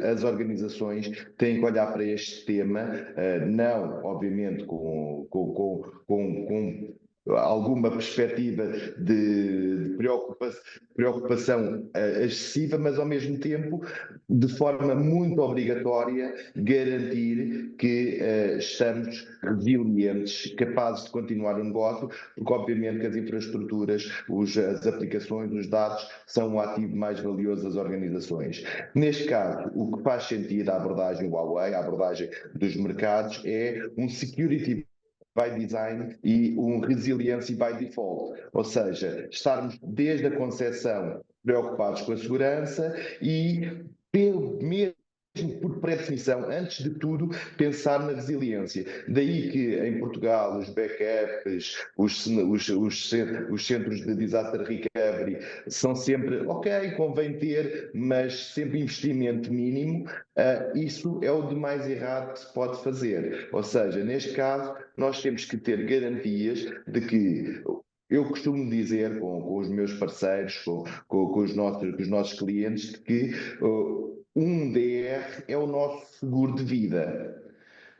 as organizações têm que olhar para este tema, não, obviamente, com alguma perspectiva de preocupação excessiva, mas ao mesmo tempo, de forma muito obrigatória, garantir que estamos resilientes, capazes de continuar o negócio, porque obviamente que as infraestruturas, as aplicações, os dados são o ativo mais valioso das organizações. Neste caso, o que faz sentido a abordagem Huawei, a abordagem dos mercados, é um security by design e um resiliency by default, ou seja, estarmos desde a concepção preocupados com a segurança e mesmo por pré-definição, antes de tudo, pensar na resiliência. Daí que em Portugal os backups, os centros de disaster recovery são sempre, ok, convém ter, mas sempre investimento mínimo. Isso é o de mais errado que se pode fazer. Ou seja, neste caso, nós temos que ter garantias de que eu costumo dizer com os meus parceiros, com os nossos clientes, que um DR é o nosso seguro de vida.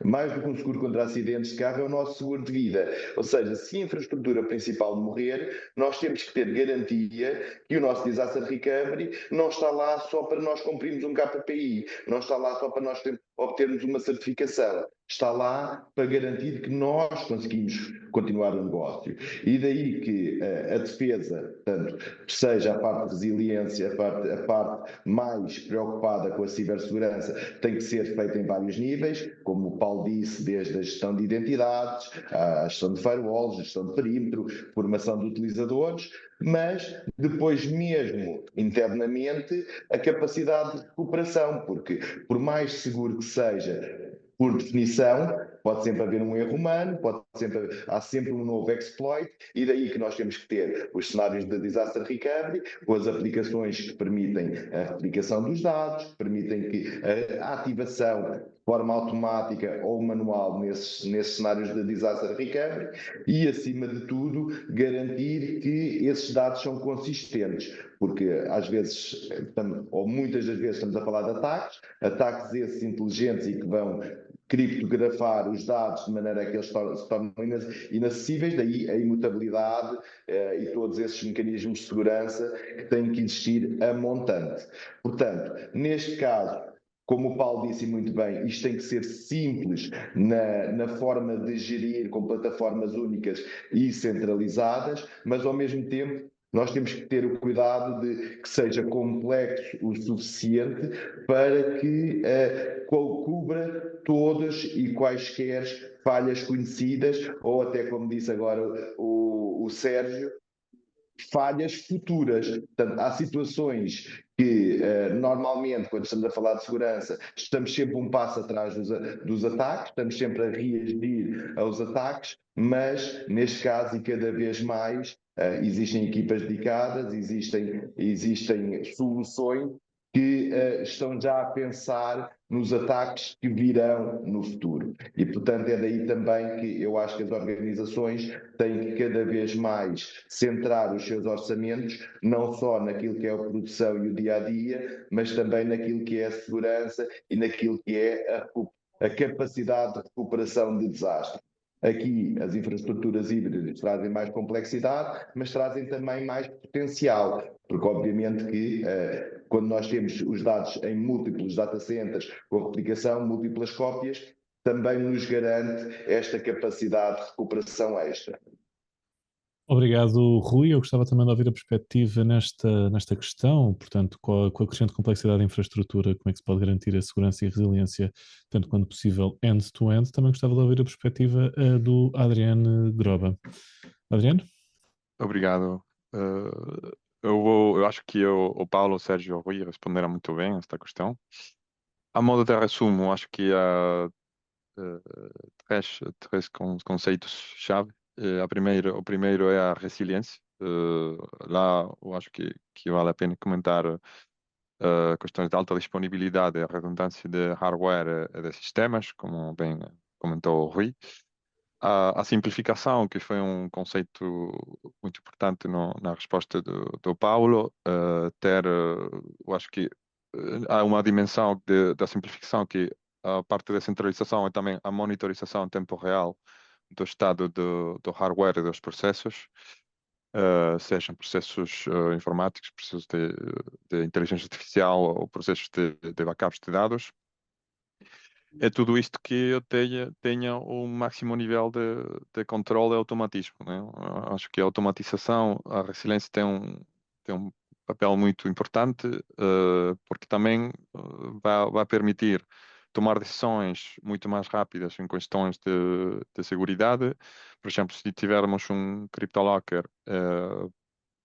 Mais do que um seguro contra acidentes de carro, é o nosso seguro de vida. Ou seja, se a infraestrutura principal morrer, nós temos que ter garantia que o nosso disaster recovery não está lá só para nós cumprirmos um KPI, não está lá só para nós obtermos uma certificação. está lá para garantir que nós conseguimos continuar o negócio. E daí que a defesa, portanto, seja a parte de resiliência, a parte mais preocupada com a cibersegurança, tem que ser feita em vários níveis, como o Paulo disse, desde a gestão de identidades, a gestão de firewalls, a gestão de perímetro, formação de utilizadores, mas depois mesmo internamente a capacidade de recuperação, porque por mais seguro que seja, por definição, pode sempre haver um erro humano, há sempre um novo exploit, e daí que nós temos que ter os cenários de disaster recovery, com as aplicações que permitem a replicação dos dados, que permitem que a ativação de forma automática ou manual nesses cenários de disaster recovery, e acima de tudo garantir que esses dados são consistentes, porque às vezes, ou muitas das vezes estamos a falar de ataques esses inteligentes e que vão criptografar os dados de maneira a que eles se tornem inacessíveis, daí a imutabilidade e todos esses mecanismos de segurança que têm que existir a montante. Portanto, neste caso, como o Paulo disse muito bem, isto tem que ser simples na forma de gerir com plataformas únicas e centralizadas, mas ao mesmo tempo nós temos que ter o cuidado de que seja complexo o suficiente para que cubra todas e quaisquer falhas conhecidas, ou até, como disse agora o Sérgio, falhas futuras. Portanto, há situações que normalmente, quando estamos a falar de segurança, estamos sempre um passo atrás dos ataques, estamos sempre a reagir aos ataques, mas neste caso e cada vez mais existem equipas dedicadas, existem soluções que estão já a pensar nos ataques que virão no futuro. E, portanto, é daí também que eu acho que as organizações têm que cada vez mais centrar os seus orçamentos, não só naquilo que é a produção e o dia-a-dia, mas também naquilo que é a segurança e naquilo que é a capacidade de recuperação de desastre. Aqui as infraestruturas híbridas trazem mais complexidade, mas trazem também mais potencial, porque obviamente que quando nós temos os dados em múltiplos data centers com replicação, múltiplas cópias, também nos garante esta capacidade de recuperação extra. Obrigado, Rui. Eu gostava também de ouvir a perspectiva nesta questão, portanto, com a crescente complexidade da infraestrutura, como é que se pode garantir a segurança e a resiliência, tanto quanto possível, end-to-end. Também gostava de ouvir a perspectiva do Adriano Groba. Adriano? Obrigado. Eu acho que o Paulo, o Sérgio e o Rui responderam muito bem a esta questão. A modo de resumo, acho que há três conceitos-chave. O primeiro é a resiliência. Lá eu acho que vale a pena comentar questões de alta disponibilidade e a redundância de hardware e de sistemas, como bem comentou o Rui. A simplificação, que foi um conceito muito importante na resposta do Paulo, eu acho que há uma dimensão da simplificação que a parte da centralização é também a monitorização em tempo real do estado do hardware e dos processos, sejam processos informáticos, processos de inteligência artificial ou processos de backups de dados. É tudo isto que eu tenha o máximo nível de controle e automatismo, né? Acho que a automatização, a resiliência tem um papel muito importante, porque também vai permitir tomar decisões muito mais rápidas em questões de seguridade. Por exemplo, se tivermos um CryptoLocker,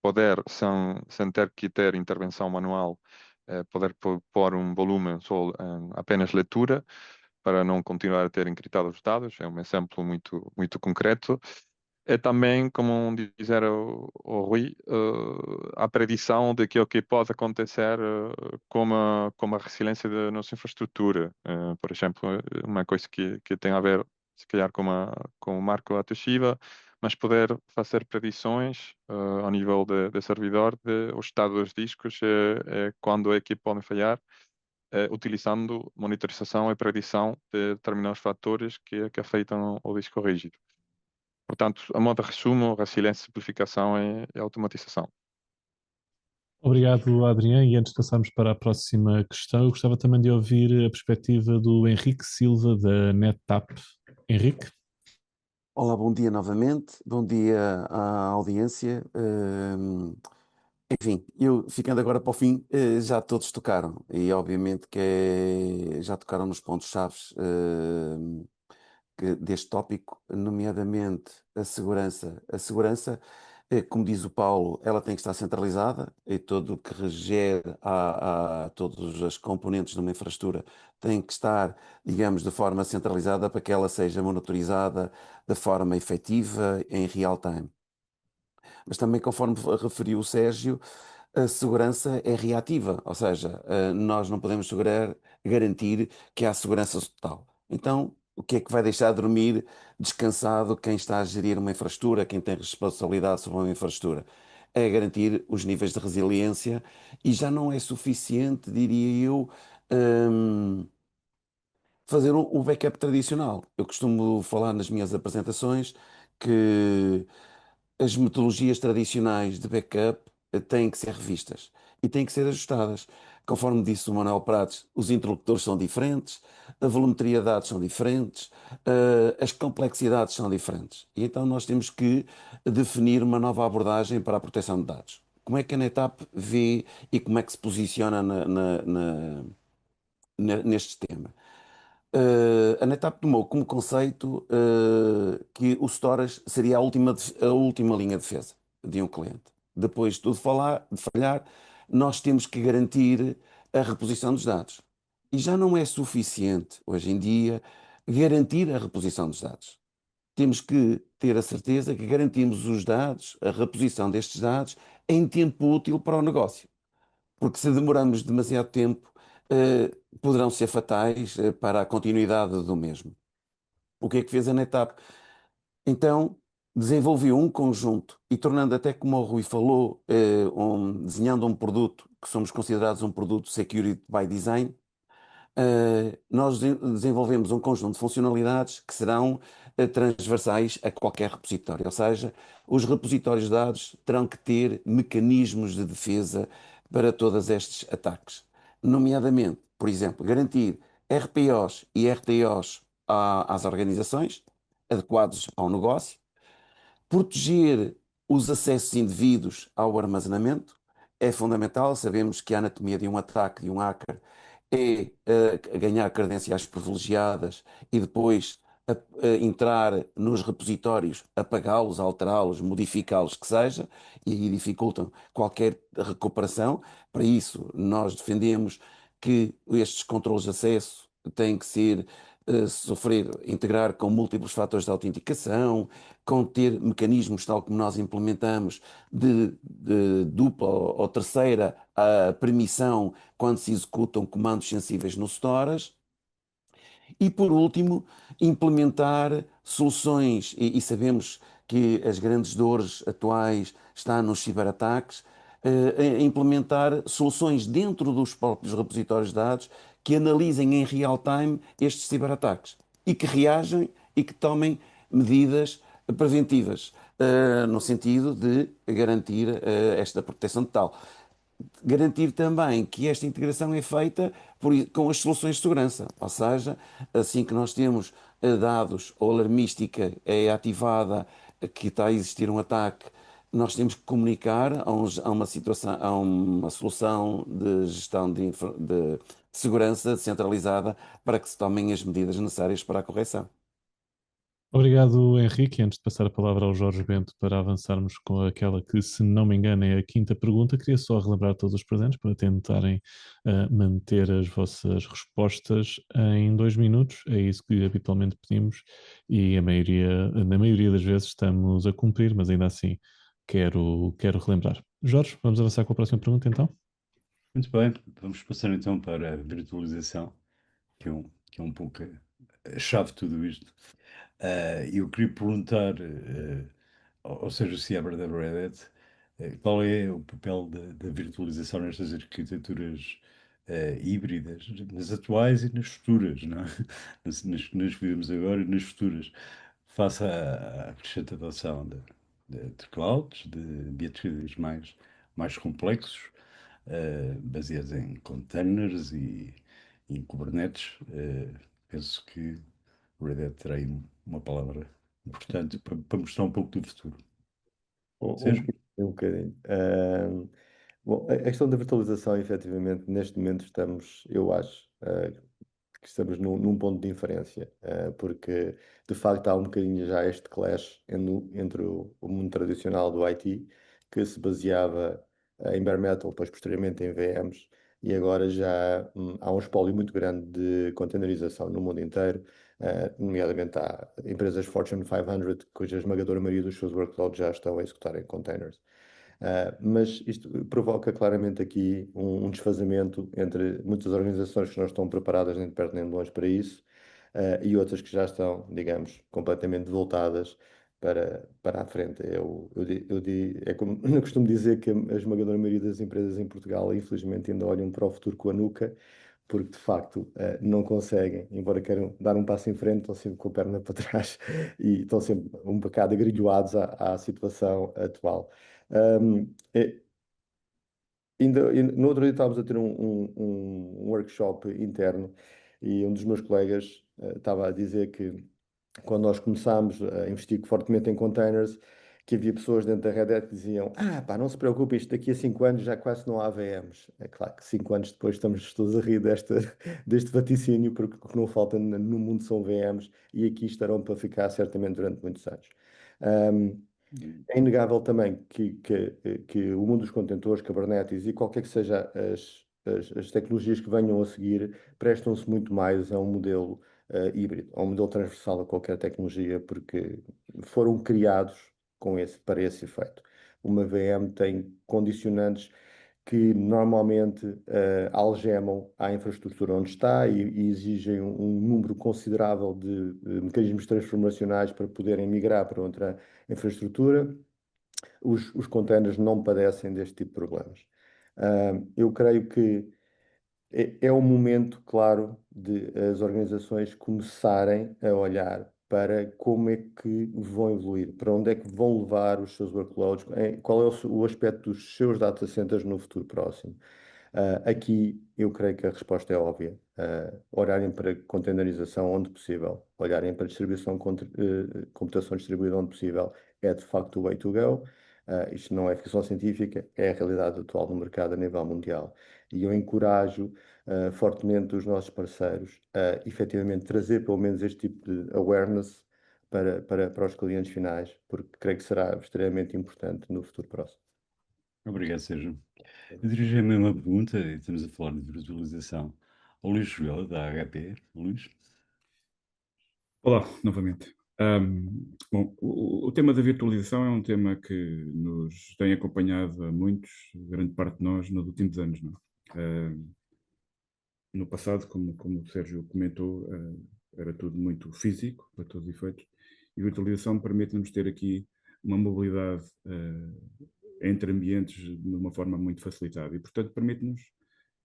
poder, sem ter que ter intervenção manual, poder pôr um volume só em apenas leitura, para não continuar a ter encriptados os dados, é um exemplo muito, muito concreto. É também, como dizer o Rui, a predição de que o que pode acontecer com a resiliência da nossa infraestrutura. Por exemplo, uma coisa que tem a ver, se calhar, com o marco Toshiba, mas poder fazer predições ao nível de servidor o estado dos discos, quando é que podem falhar, utilizando monitorização e predição de determinados fatores que afetam o disco rígido. Portanto, a modo de resumo, resiliência, simplificação e automatização. Obrigado, Adriano. E antes de passarmos para a próxima questão, eu gostava também de ouvir a perspectiva do Henrique Silva, da NetApp. Henrique? Olá, bom dia novamente, bom dia à audiência. Enfim, eu ficando agora para o fim, já todos tocaram e obviamente já tocaram nos pontos-chaves deste tópico, nomeadamente a segurança. A segurança, como diz o Paulo, ela tem que estar centralizada e todo o que regere a todas as componentes de uma infraestrutura tem que estar, digamos, de forma centralizada para que ela seja monitorizada de forma efetiva em real time. Mas também, conforme referiu o Sérgio, a segurança é reativa, ou seja, nós não podemos garantir que há segurança total. Então, o que é que vai deixar de dormir descansado quem está a gerir uma infraestrutura, quem tem responsabilidade sobre uma infraestrutura? É garantir os níveis de resiliência e já não é suficiente, diria eu, hum, fazer o backup tradicional. Eu costumo falar nas minhas apresentações que as metodologias tradicionais de backup têm que ser revistas e têm que ser ajustadas. Conforme disse o Manuel Prates, os interlocutores são diferentes, a volumetria de dados são diferentes, as complexidades são diferentes. E então nós temos que definir uma nova abordagem para a proteção de dados. Como é que a NetApp vê e como é que se posiciona neste tema? A NetApp tomou como conceito que o storage seria a última linha de defesa de um cliente. Depois de tudo de falhar, nós temos que garantir a reposição dos dados. E já não é suficiente, hoje em dia, garantir a reposição dos dados. Temos que ter a certeza que garantimos os dados, a reposição destes dados, em tempo útil para o negócio. Porque se demoramos demasiado tempo, poderão ser fatais, para a continuidade do mesmo. O que é que fez a NetApp? Então, desenvolveu um conjunto e tornando até como o Rui falou, desenhando um produto que somos considerados um produto Security by Design, nós desenvolvemos um conjunto de funcionalidades que serão transversais a qualquer repositório, ou seja, os repositórios de dados terão que ter mecanismos de defesa para todos estes ataques, nomeadamente, por exemplo, garantir RPOs e RTOs às organizações adequados ao negócio, proteger os acessos indevidos ao armazenamento é fundamental. Sabemos que a anatomia de um ataque, de um hacker, é ganhar credenciais privilegiadas e depois entrar nos repositórios, apagá-los, alterá-los, modificá-los, que seja, e aí dificultam qualquer recuperação. Para isso, nós defendemos que estes controles de acesso têm que ser integrar com múltiplos fatores de autenticação, com ter mecanismos tal como nós implementamos de dupla ou terceira permissão quando se executam comandos sensíveis no storage. E por último, implementar soluções, e sabemos que as grandes dores atuais estão nos ciberataques, implementar soluções dentro dos próprios repositórios de dados que analisem em real time estes ciberataques e que reagem e que tomem medidas preventivas, no sentido de garantir esta proteção total. Garantir também que esta integração é feita com as soluções de segurança, ou seja, assim que nós temos dados ou alarmística é ativada que está a existir um ataque, nós temos que comunicar a uma situação, a uma solução de gestão de segurança centralizada para que se tomem as medidas necessárias para a correção. Obrigado, Henrique. Antes de passar a palavra ao Jorge Bento para avançarmos com aquela que, se não me engano, é a quinta pergunta, queria só relembrar todos os presentes para tentarem manter as vossas respostas em 2 minutos. É isso que habitualmente pedimos e na maioria das vezes estamos a cumprir, mas ainda assim quero relembrar. Jorge, vamos avançar com a próxima pergunta então? Muito bem, vamos passar então para a virtualização, que é um pouco a chave de tudo isto. Eu queria perguntar, ou seja, se é verdade, qual é o papel da virtualização nestas arquiteturas híbridas, nas atuais e nas futuras, não é? Nas que nós vivemos agora e nas futuras, face à crescente adoção de clouds, de ambientes mais complexos. baseadas em containers e em Kubernetes. Penso que o Red Hat terá aí uma palavra importante para mostrar um pouco do futuro. Sérgio? Um bocadinho. Bom, a questão da virtualização, efetivamente, neste momento estamos, eu acho, que estamos num ponto de inferência, porque de facto há um bocadinho já este clash entre o mundo tradicional do IT, que se baseava em bare metal, depois posteriormente em VMs, e agora já há um espólio muito grande de containerização no mundo inteiro, nomeadamente há empresas Fortune 500, cuja esmagadora maioria dos seus workloads já estão a executar em containers. Mas isto provoca claramente aqui um desfazamento entre muitas organizações que não estão preparadas nem de perto nem de longe para isso, e outras que já estão, digamos, completamente voltadas para a frente. É como eu costumo dizer que a esmagadora maioria das empresas em Portugal, infelizmente, ainda olham para o futuro com a nuca, porque de facto não conseguem, embora queiram dar um passo em frente, estão sempre com a perna para trás e estão sempre um bocado agrilhoados à situação atual. No outro dia estávamos a ter um workshop interno e um dos meus colegas estava a dizer que quando nós começámos a investir fortemente em containers, que havia pessoas dentro da Red Hat que diziam: pá, não se preocupe, isto daqui a 5 anos já quase não há VMs. É claro que 5 anos depois estamos todos a rir deste vaticínio, porque o que não falta no mundo são VMs e aqui estarão para ficar certamente durante muitos anos. É inegável também que o mundo dos contentores, Kubernetes e qualquer que seja as tecnologias que venham a seguir prestam-se muito mais a um modelo híbrido, a um modelo transversal a qualquer tecnologia, porque foram criados para esse efeito. Uma VM tem condicionantes que normalmente algemam a infraestrutura onde está e exigem um número considerável de mecanismos transformacionais para poderem migrar para outra infraestrutura. Os containers não padecem deste tipo de problemas. Eu creio que é o momento, claro, de as organizações começarem a olhar para como é que vão evoluir, para onde é que vão levar os seus workloads, qual é o aspecto dos seus data centers no futuro próximo. Aqui eu creio que a resposta é óbvia. Olharem para containerização onde possível, olharem para computação distribuída onde possível, é de facto o way to go. Isto não é ficção científica, é a realidade atual no mercado a nível mundial. E eu encorajo fortemente os nossos parceiros a efetivamente trazer pelo menos este tipo de awareness para os clientes finais, porque creio que será extremamente importante no futuro próximo. Obrigado, Sérgio. Eu dirigi a mesma pergunta, e estamos a falar de virtualização, ao Luís Joel, da HP. Luís? Olá, novamente. Bom, o tema da virtualização é um tema que nos tem acompanhado a muitos, grande parte de nós, nos últimos anos, não é? No passado, como o Sérgio comentou, era tudo muito físico, para todos os efeitos, e a virtualização permite-nos ter aqui uma mobilidade entre ambientes de uma forma muito facilitada e, portanto, permite-nos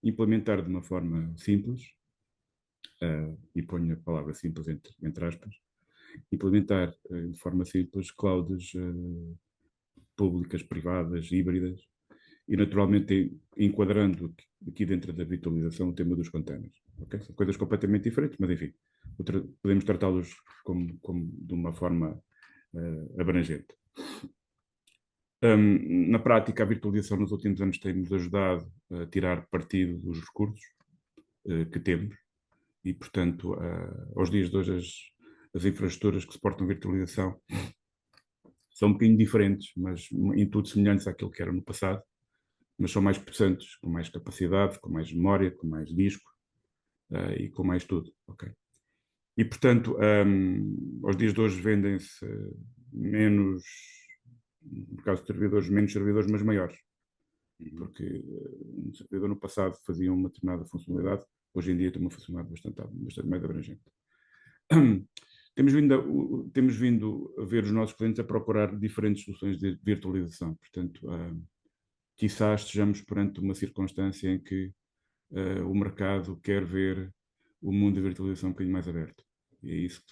implementar de uma forma simples, e ponho a palavra simples entre aspas, implementar de forma simples clouds públicas, privadas, híbridas, e naturalmente enquadrando aqui dentro da virtualização o tema dos containers. Okay? São coisas completamente diferentes, mas enfim, podemos tratá-los como de uma forma abrangente. Na prática, a virtualização nos últimos anos tem-nos ajudado a tirar partido dos recursos que temos e, portanto, aos dias de hoje, as infraestruturas que suportam virtualização são um bocadinho diferentes, mas em tudo semelhantes àquilo que era no passado, mas são mais potentes, com mais capacidade, com mais memória, com mais disco e com mais tudo. Okay? E, portanto, aos dias de hoje vendem-se menos, no caso de servidores, menos servidores, mas maiores. Porque um servidor no passado fazia uma determinada funcionalidade, hoje em dia tem uma funcionalidade bastante mais abrangente. Temos vindo a ver os nossos clientes a procurar diferentes soluções de virtualização. Portanto, quizás estejamos perante uma circunstância em que o mercado quer ver o mundo da virtualização um bocadinho mais aberto. E é isso,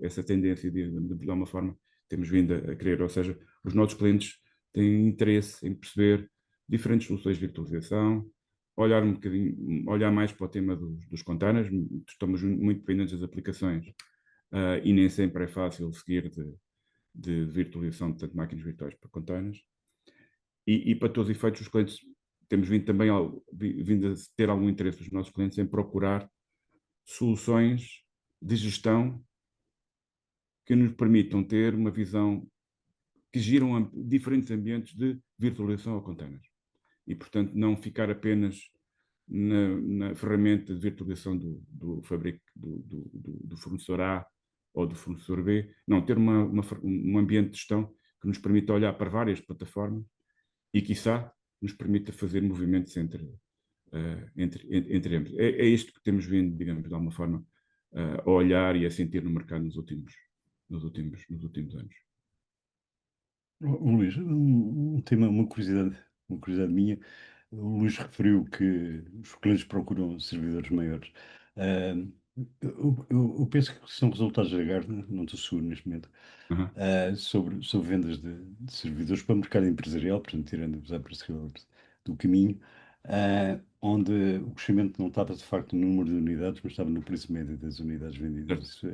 essa tendência de alguma forma temos vindo a querer, ou seja, os nossos clientes têm interesse em perceber diferentes soluções de virtualização, olhar um bocadinho, olhar mais para o tema dos containers. Estamos muito dependentes das aplicações, e nem sempre é fácil seguir de virtualização de tanto máquinas virtuais para containers. E para todos os efeitos, os clientes temos vindo também vindo a ter algum interesse dos nossos clientes em procurar soluções de gestão que nos permitam ter uma visão que giram diferentes ambientes de virtualização a containers. E, portanto, não ficar apenas na ferramenta de virtualização do fornecedor A ou do fornecedor B. Não, ter um ambiente de gestão que nos permita olhar para várias plataformas e, quiçá, nos permita fazer movimentos entre ambos. É isto que temos vindo, digamos, de alguma forma, a olhar e a sentir no mercado nos últimos anos. Luís, um tema, uma curiosidade minha. O Luís referiu que os clientes procuram servidores maiores. Ah, eu penso que são resultados da Gartner, não estou seguro neste momento, sobre vendas de servidores para o mercado empresarial, portanto, tirando os hyperscalers do caminho, onde o crescimento não estava de facto no número de unidades, mas estava no preço médio das unidades vendidas. Isso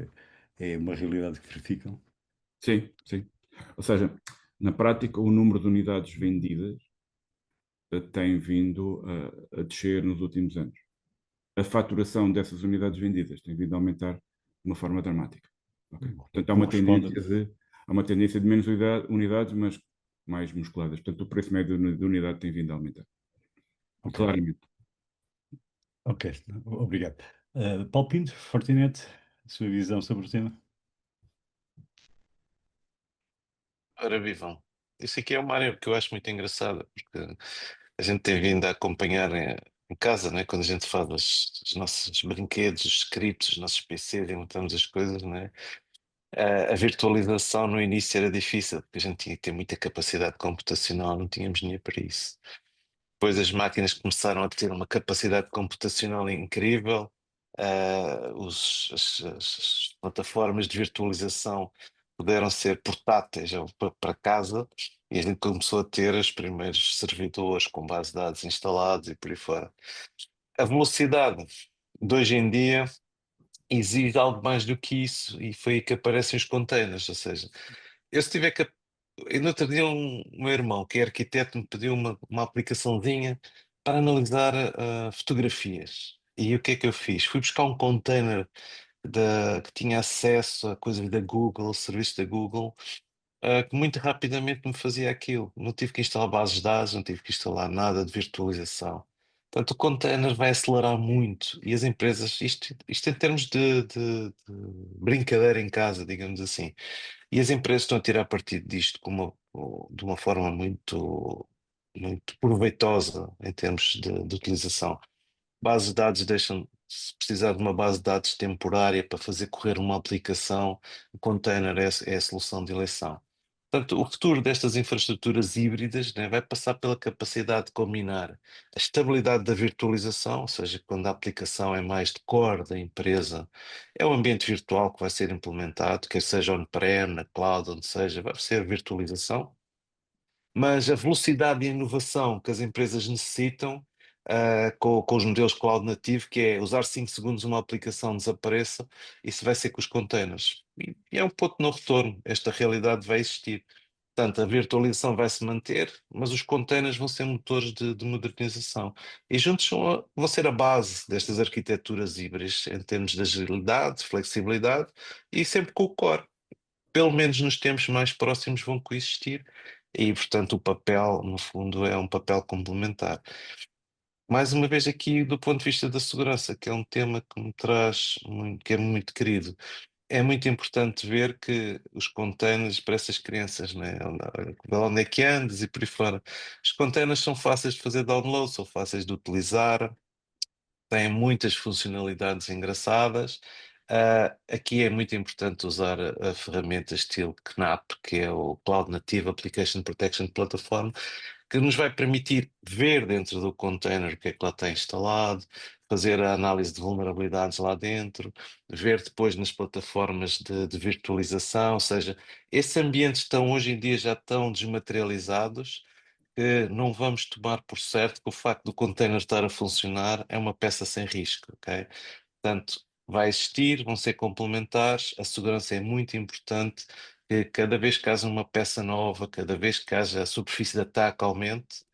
é uma realidade que verificam? Sim, sim. Ou seja, na prática, o número de unidades vendidas tem vindo a descer nos últimos anos. A faturação dessas unidades vendidas tem vindo a aumentar de uma forma dramática. Okay? Portanto, há uma tendência de menos unidades, mas mais musculadas. Portanto, o preço médio de unidade tem vindo a aumentar. Okay. Claramente. Ok, obrigado. Paulo Pinto, Fortinet, sua visão sobre o tema? Ora, vivam. Isso aqui é uma área que eu acho muito engraçada, porque a gente tem vindo a acompanhar em casa, né? Quando a gente faz os nossos brinquedos, os scripts, os nossos PCs, e montamos as coisas, né? A virtualização no início era difícil, porque a gente tinha que ter muita capacidade computacional, não tínhamos dinheiro para isso. Depois as máquinas começaram a ter uma capacidade computacional incrível, as plataformas de virtualização puderam ser portáteis para casa e a gente começou a ter os primeiros servidores com base de dados instalados e por aí fora. A velocidade de hoje em dia exige algo mais do que isso e foi aí que aparecem os containers, ou seja, eu se tiver que e no outro dia meu irmão, que é arquiteto, me pediu uma aplicaçãozinha para analisar fotografias. E o que é que eu fiz? Fui buscar um container que tinha acesso a coisas da Google, serviços da Google, que muito rapidamente me fazia aquilo. Não tive que instalar bases de dados, não tive que instalar nada de virtualização. Portanto, o container vai acelerar muito e as empresas, isto em termos de brincadeira em casa, digamos assim. E as empresas estão a tirar partido disto de uma forma muito proveitosa em termos de utilização. Bases de dados se precisar de uma base de dados temporária para fazer correr uma aplicação, o container é a solução de eleição. Portanto, o futuro destas infraestruturas híbridas, né, vai passar pela capacidade de combinar a estabilidade da virtualização, ou seja, quando a aplicação é mais de core da empresa, é o ambiente virtual que vai ser implementado, quer seja on-prem, na cloud, onde seja, vai ser virtualização. Mas a velocidade e a inovação que as empresas necessitam, com os modelos cloud nativo, que é usar 5 segundos uma aplicação desapareça, isso vai ser com os containers. E é um ponto de não retorno. Esta realidade vai existir. Portanto, a virtualização vai se manter, mas os containers vão ser motores de modernização. E juntos vão ser a base destas arquiteturas híbridas, em termos de agilidade, flexibilidade e sempre com o core. Pelo menos nos tempos mais próximos vão coexistir e, portanto, o papel, no fundo, é um papel complementar. Mais uma vez aqui, do ponto de vista da segurança, que é um tema que me traz, que é muito querido. É muito importante ver que os containers para essas crianças, né? Onde é que andas e por aí fora. Os containers são fáceis de fazer download, são fáceis de utilizar, têm muitas funcionalidades engraçadas. Aqui é muito importante usar a ferramenta estilo CNAPP, que é o Cloud Native Application Protection Platform, que nos vai permitir ver dentro do container o que é que lá está instalado, fazer a análise de vulnerabilidades lá dentro, ver depois nas plataformas de virtualização, ou seja, esses ambientes estão hoje em dia já tão desmaterializados que não vamos tomar por certo que o facto do container estar a funcionar é uma peça sem risco, ok? Portanto, vai existir, vão ser complementares, a segurança é muito importante, que cada vez que haja uma peça nova, cada vez que haja a superfície de ataque aumente,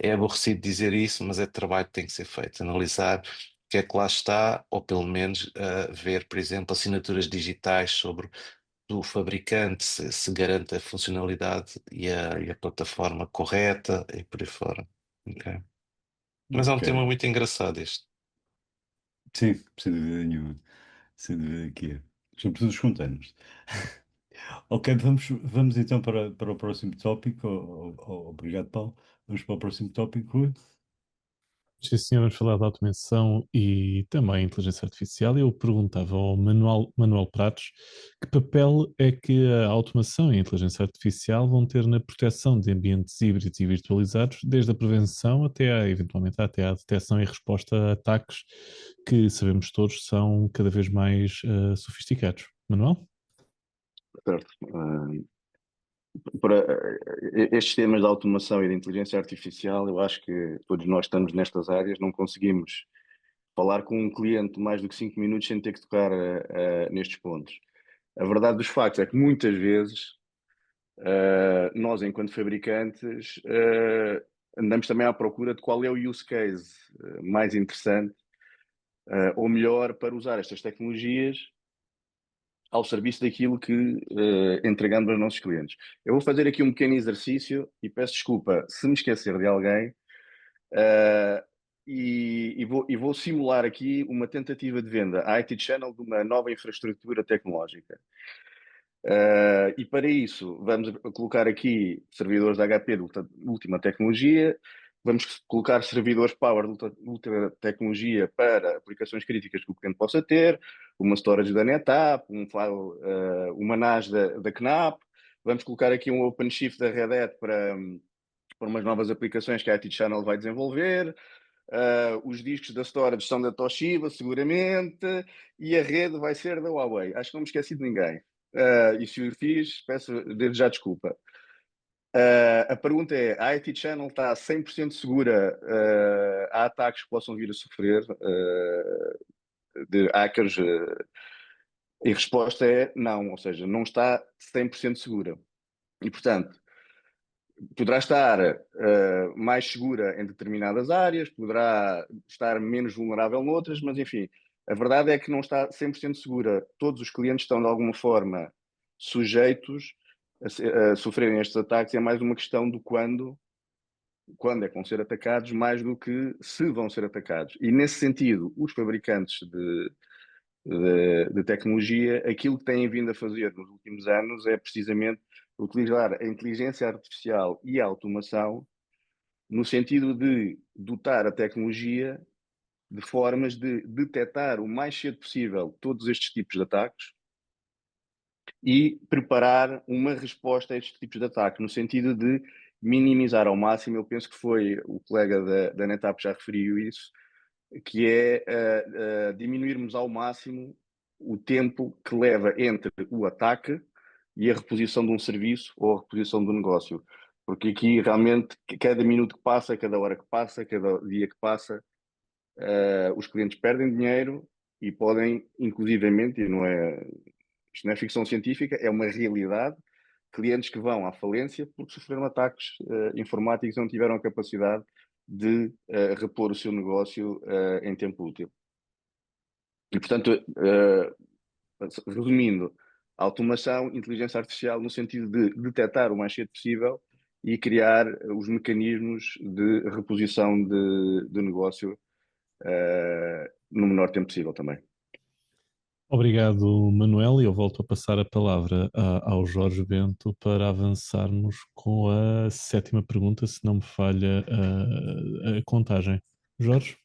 é aborrecido dizer isso, mas é trabalho que tem que ser feito, analisar o que é que lá está, ou pelo menos ver, por exemplo, assinaturas digitais sobre do fabricante, se garante a funcionalidade e a plataforma correta e por aí fora. Ok? Mas é um tema Ok. muito engraçado este. Sim, sem dúvida nenhuma. Sem dúvida que é. Sobretudo os containers. Ok, vamos então para o próximo tópico. Obrigado, Paulo. Vamos para o próximo tópico, Rui. Sim, senhor, vamos falar de automação e também inteligência artificial. Eu perguntava ao Manuel Pratos que papel é que a automação e a inteligência artificial vão ter na proteção de ambientes híbridos e virtualizados, desde a prevenção eventualmente, até à detecção e resposta a ataques que sabemos todos são cada vez mais sofisticados. Manuel? Certo. Para estes temas da automação e da inteligência artificial, eu acho que todos nós estamos nestas áreas, não conseguimos falar com um cliente mais do que 5 minutos sem ter que tocar nestes pontos. A verdade dos factos é que muitas vezes nós, enquanto fabricantes, andamos também à procura de qual é o use case mais interessante ou melhor para usar estas tecnologias ao serviço daquilo que entregamos aos nossos clientes. Eu vou fazer aqui um pequeno exercício e peço desculpa se me esquecer de alguém uh, e vou simular aqui uma tentativa de venda à IT Channel de uma nova infraestrutura tecnológica. E para isso, vamos colocar aqui servidores da HP de última tecnologia, vamos colocar servidores Power de última tecnologia para aplicações críticas que o cliente possa ter, uma storage da NetApp, um file, uma NAS da KNAPP, vamos colocar aqui um OpenShift da Red Hat para umas novas aplicações que a IT Channel vai desenvolver. Os discos da storage são da Toshiba, seguramente, e a rede vai ser da Huawei. Acho que não me esqueci de ninguém. E se o fiz, peço desde já desculpa. A pergunta é: a IT Channel está 100% segura a ataques que possam vir a sofrer de hackers? E a resposta é não, ou seja, não está 100% segura. E, portanto, poderá estar mais segura em determinadas áreas, poderá estar menos vulnerável noutras, mas enfim, a verdade é que não está 100% segura. Todos os clientes estão, de alguma forma, sujeitos a sofrerem estes ataques. É mais uma questão do quando é que vão ser atacados, mais do que se vão ser atacados. E, nesse sentido, os fabricantes de tecnologia, aquilo que têm vindo a fazer nos últimos anos é precisamente utilizar a inteligência artificial e a automação no sentido de dotar a tecnologia de formas de detectar o mais cedo possível todos estes tipos de ataques e preparar uma resposta a estes tipos de ataque, no sentido de minimizar ao máximo. Eu penso que foi o colega da NetApp já referiu isso, que é diminuirmos ao máximo o tempo que leva entre o ataque e a reposição de um serviço ou a reposição do negócio. Porque aqui realmente, cada minuto que passa, cada hora que passa, cada dia que passa, os clientes perdem dinheiro e podem, inclusivamente, isto não é ficção científica, é uma realidade, clientes que vão à falência porque sofreram ataques informáticos e não tiveram a capacidade de repor o seu negócio em tempo útil. E, portanto, resumindo, automação, inteligência artificial no sentido de detectar o mais cedo possível e criar os mecanismos de reposição de negócio no menor tempo possível também. Obrigado, Manuel, e eu volto a passar a palavra ao Jorge Bento para avançarmos com a sétima pergunta, se não me falha a contagem. Jorge?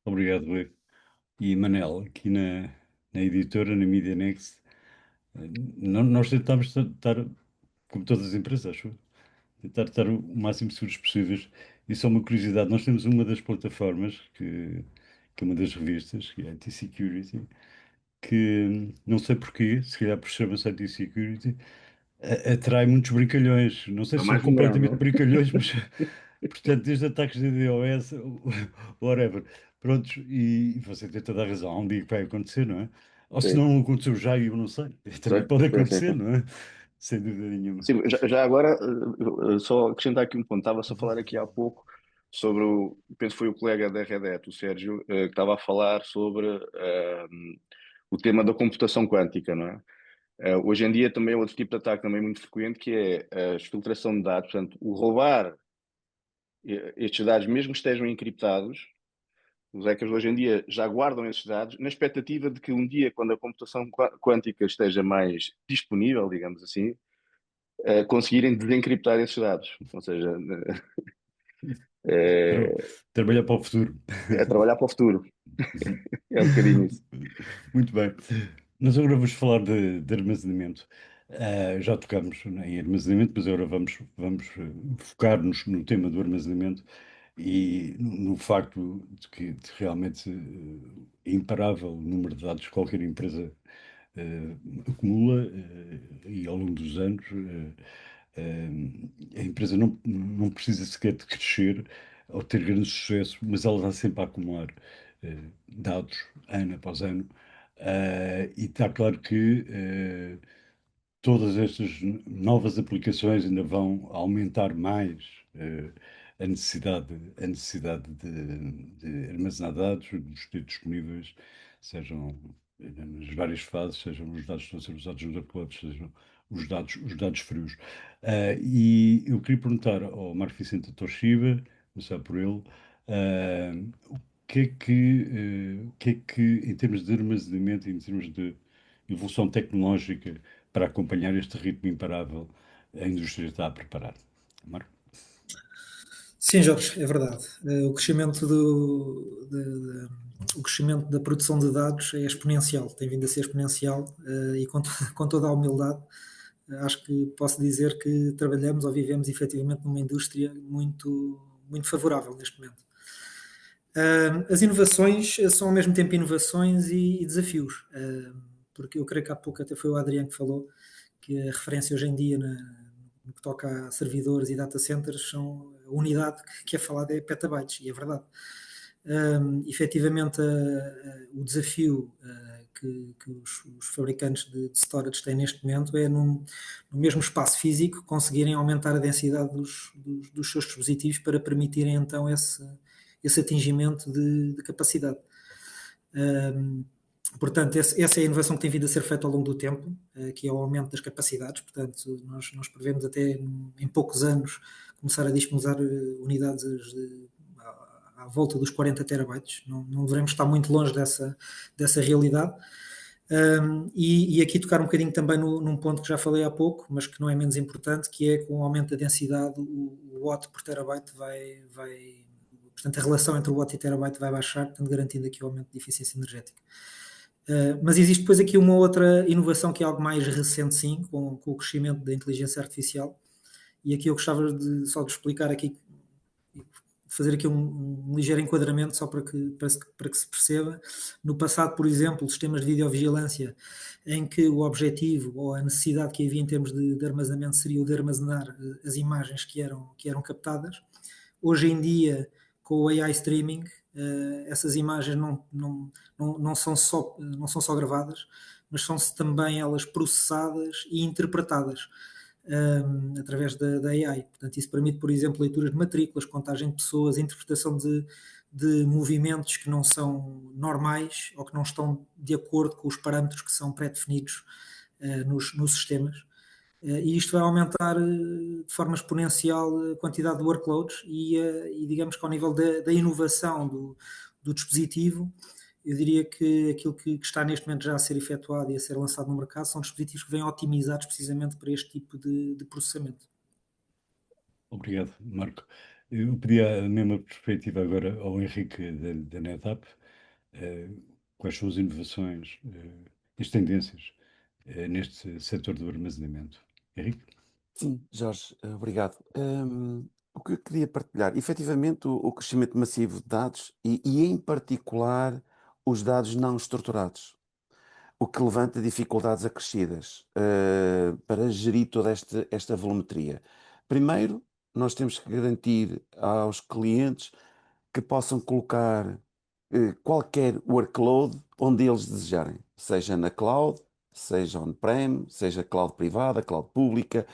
Obrigado, Rui. E Manel, aqui na editora, na Media Next, nós tentamos estar, como todas as empresas, acho, tentar estar o máximo seguros possíveis. E só uma curiosidade, nós temos uma das plataformas que que é uma das revistas, que é IT Security, que não sei porquê, se calhar por chama-se IT Security, atrai muitos brincalhões. Não sei Há se são mais um grão, completamente não? brincalhões, mas portanto, desde ataques de DDoS, whatever. Prontos, e você tem toda a razão. Há um dia que vai acontecer, não é? Ou se Sim, não aconteceu já e eu não sei. Também sim, pode sim, sim, acontecer, sim. não é? Sem dúvida nenhuma. Sim, já agora, só acrescentar aqui um ponto. Estava só a falar aqui há pouco sobre penso que foi o colega da Red Hat, o Sérgio, que estava a falar sobre o tema da computação quântica, não é? Hoje em dia também é outro tipo de ataque também muito frequente, que é a exfiltração de dados, portanto, o roubar estes dados, mesmo que estejam encriptados. Os hackers hoje em dia já guardam esses dados na expectativa de que um dia, quando a computação quântica esteja mais disponível, digamos assim, conseguirem desencriptar esses dados. Ou seja, Tra- é, Trabalhar para o futuro. é trabalhar para o futuro. É um bocadinho isso. Muito bem. Nós agora vamos falar de armazenamento. Já tocámos em armazenamento, mas agora vamos focar-nos no tema do armazenamento e no facto de realmente é imparável o número de dados que qualquer empresa acumula e ao longo dos anos a empresa não precisa sequer de crescer ou ter grande sucesso, mas ela está sempre a acumular dados ano após ano. E está claro que todas estas novas aplicações ainda vão aumentar mais a necessidade de armazenar dados, de os ter disponíveis, sejam nas várias fases, sejam os dados que estão a ser usados nos uploads, sejam os dados frios. E eu queria perguntar ao Marco Vicente Toshiba, começar por ele, o o que é que, em termos de armazenamento, em termos de evolução tecnológica, para acompanhar este ritmo imparável, a indústria está a preparar. Marco? Sim, Jorge, é verdade. O crescimento o crescimento da produção de dados é exponencial, tem vindo a ser exponencial e com toda a humildade, acho que posso dizer que trabalhamos ou vivemos efetivamente numa indústria muito favorável neste momento. As inovações são ao mesmo tempo inovações e desafios, porque eu creio que há pouco até foi o Adriano que falou que a referência hoje em dia no que toca a servidores e data centers são a unidade que é falada é petabytes, e é verdade. Efetivamente, o desafio que os fabricantes de storage têm neste momento é no mesmo espaço físico conseguirem aumentar a densidade dos seus dispositivos para permitirem então esse atingimento de capacidade. Portanto, essa é a inovação que tem vindo a ser feita ao longo do tempo, que é o aumento das capacidades. Portanto, nós prevemos até em poucos anos começar a disponibilizar unidades à volta dos 40 terabytes. Não devemos estar muito longe dessa realidade. E aqui tocar um bocadinho também num ponto que já falei há pouco, mas que não é menos importante, que é com o aumento da densidade, o watt por terabyte portanto, a relação entre o watt e terabyte vai baixar, portanto, garantindo aqui o aumento de eficiência energética. Mas existe depois aqui uma outra inovação que é algo mais recente, sim, com o crescimento da inteligência artificial. E aqui eu gostava só de explicar aqui, fazer aqui um ligeiro enquadramento só para que se perceba. No passado, por exemplo, sistemas de videovigilância em que o objetivo ou a necessidade que havia em termos de armazenamento seria o de armazenar as imagens que eram captadas. Hoje em dia, com o AI streaming, essas imagens não são só gravadas, mas são-se também elas processadas e interpretadas através da AI. Portanto, isso permite, por exemplo, leituras de matrículas, contagem de pessoas, interpretação de movimentos que não são normais ou que não estão de acordo com os parâmetros que são pré-definidos nos sistemas. E isto vai aumentar de forma exponencial a quantidade de workloads e digamos que ao nível da inovação do dispositivo, eu diria que aquilo que está neste momento já a ser efetuado e a ser lançado no mercado são dispositivos que vêm otimizados precisamente para este tipo de processamento. Obrigado, Marco. Eu pedi a mesma perspectiva agora ao Henrique da NetApp. Quais são as inovações, as tendências neste setor do armazenamento? Henrique? Sim, Jorge, obrigado. O que eu queria partilhar, efetivamente, o crescimento massivo de dados e, em particular, os dados não estruturados, o que levanta dificuldades acrescidas para gerir toda esta volumetria. Primeiro, nós temos que garantir aos clientes que possam colocar qualquer workload onde eles desejarem, seja na cloud, seja on-prem, seja cloud privada, cloud pública,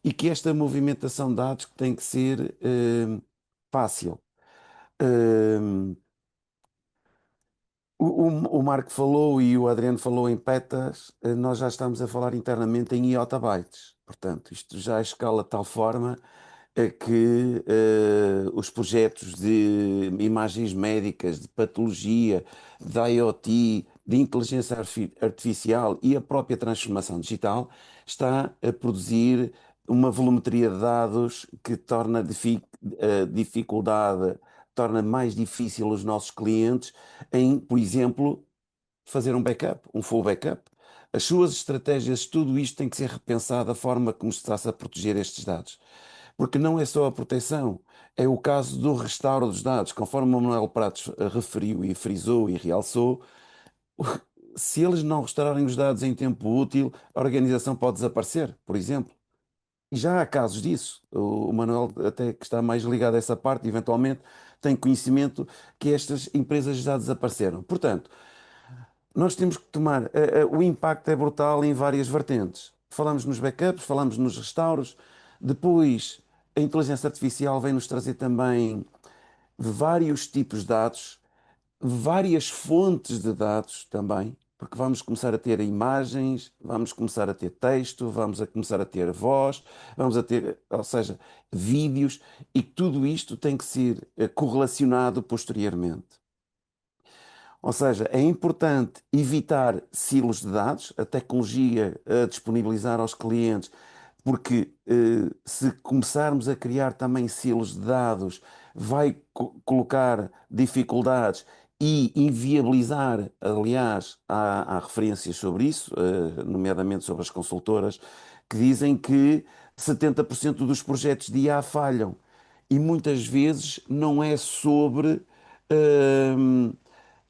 e que esta movimentação de dados tem que ser fácil. O Marco falou e o Adriano falou em petas, nós já estamos a falar internamente em iotabytes. Portanto, isto já escala de tal forma que os projetos de imagens médicas, de patologia, de IoT, de inteligência artificial e a própria transformação digital está a produzir uma volumetria de dados que torna dificuldade, torna mais difícil os nossos clientes em, por exemplo, fazer um backup, um full backup. As suas estratégias, tudo isto tem que ser repensado, a forma como se está a proteger estes dados. Porque não é só a proteção, é o caso do restauro dos dados, conforme o Manuel Pratos referiu e frisou e realçou. Se eles não restaurarem os dados em tempo útil, a organização pode desaparecer, por exemplo. E já há casos disso. O Manuel, até que está mais ligado a essa parte, eventualmente tem conhecimento que estas empresas já desapareceram. Portanto, nós temos que tomar. O impacto é brutal em várias vertentes. Falamos nos backups, falamos nos restauros. Depois, a inteligência artificial vem-nos trazer também vários tipos de dados, várias fontes de dados também, porque vamos começar a ter imagens, vamos começar a ter texto, vamos a começar a ter voz, vamos a ter, ou seja, vídeos, e tudo isto tem que ser correlacionado posteriormente. Ou seja, é importante evitar silos de dados, a tecnologia a disponibilizar aos clientes, porque se começarmos a criar também silos de dados, vai colocar dificuldades e inviabilizar, aliás, há referências sobre isso, nomeadamente sobre as consultoras, que dizem que 70% dos projetos de IA falham. E muitas vezes não é sobre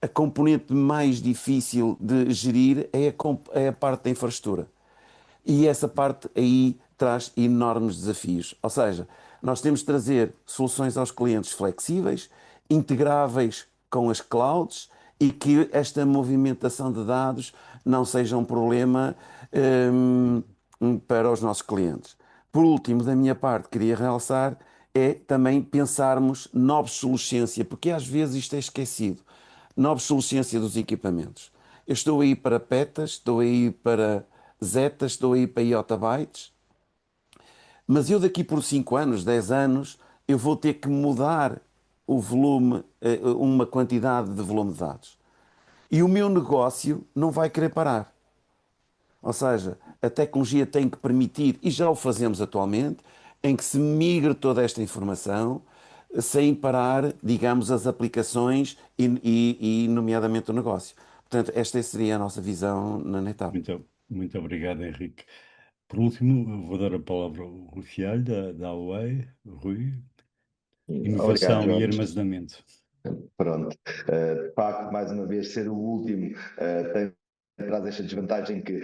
a componente mais difícil de gerir é a parte da infraestrutura. E essa parte aí traz enormes desafios. Ou seja, nós temos de trazer soluções aos clientes flexíveis, integráveis com as clouds e que esta movimentação de dados não seja um problema para os nossos clientes. Por último, da minha parte, queria realçar é também pensarmos na obsolescência, porque às vezes isto é esquecido, na obsolescência dos equipamentos. Eu estou aí para petas, estou aí para zetas, estou aí para iotabytes, mas eu daqui por 5 anos, 10 anos, eu vou ter que mudar o volume, uma quantidade de volume de dados. E o meu negócio não vai querer parar. Ou seja, a tecnologia tem que permitir, e já o fazemos atualmente, em que se migre toda esta informação sem parar, digamos, as aplicações e nomeadamente o negócio. Portanto, esta seria a nossa visão na NetApp. Muito obrigado, Henrique. Por último, eu vou dar a palavra ao Rui Fialho, da Huawei. Rui, inovação Obrigado, e Jorge. armazenamento. Pronto. De facto, mais uma vez, ser o último traz esta desvantagem que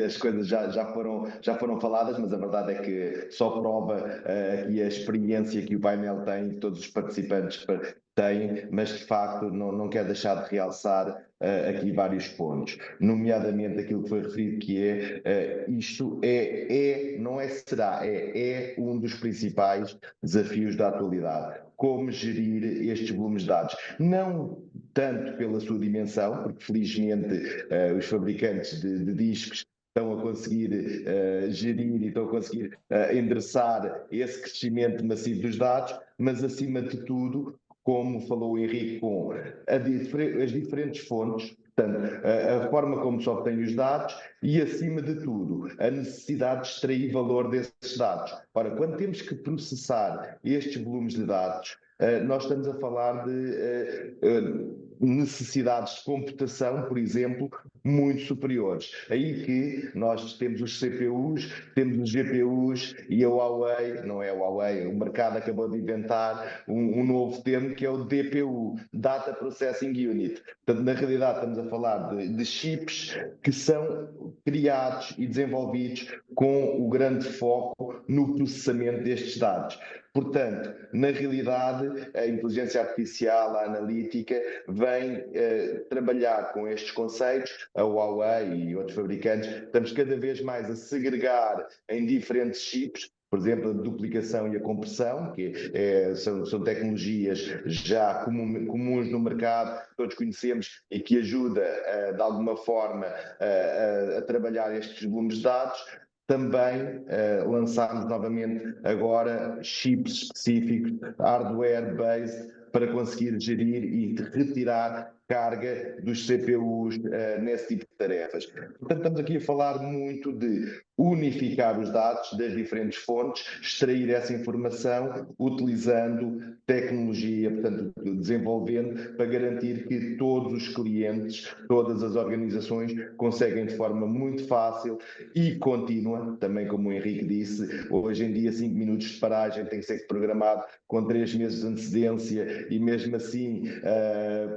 as coisas já foram faladas, mas a verdade é que só prova aqui a experiência que o painel tem, que todos os participantes têm, mas de facto não quer deixar de realçar aqui vários pontos, nomeadamente aquilo que foi referido, que isto é um dos principais desafios da atualidade. Como gerir estes volumes de dados? Não tanto pela sua dimensão, porque felizmente os fabricantes de discos estão a conseguir gerir e estão a conseguir endereçar esse crescimento massivo dos dados, mas acima de tudo, como falou o Henrique, com as diferentes fontes, portanto, a forma como se obtém os dados e, acima de tudo, a necessidade de extrair valor desses dados. Ora, quando temos que processar estes volumes de dados, nós estamos a falar de necessidades de computação, por exemplo, muito superiores. Aí que nós temos os CPUs, temos os GPUs e a Huawei, não é a Huawei, o mercado acabou de inventar um novo termo que é o DPU, Data Processing Unit. Portanto, na realidade estamos a falar de chips que são criados e desenvolvidos com o grande foco no processamento destes dados. Portanto, na realidade, a inteligência artificial, a analítica, vem trabalhar com estes conceitos, a Huawei e outros fabricantes, estamos cada vez mais a segregar em diferentes chips, por exemplo, a duplicação e a compressão, que são tecnologias já comuns no mercado, todos conhecemos e que ajuda, de alguma forma, a trabalhar estes volumes de dados. Também lançámos novamente agora chips específicos, hardware-based, para conseguir gerir e retirar carga dos CPUs nesse tipo de tarefas. Portanto, estamos aqui a falar muito de unificar os dados das diferentes fontes, extrair essa informação utilizando tecnologia, portanto, desenvolvendo para garantir que todos os clientes, todas as organizações conseguem de forma muito fácil e contínua, também como o Henrique disse, hoje em dia 5 minutos de paragem tem que ser programado com 3 meses de antecedência e mesmo assim,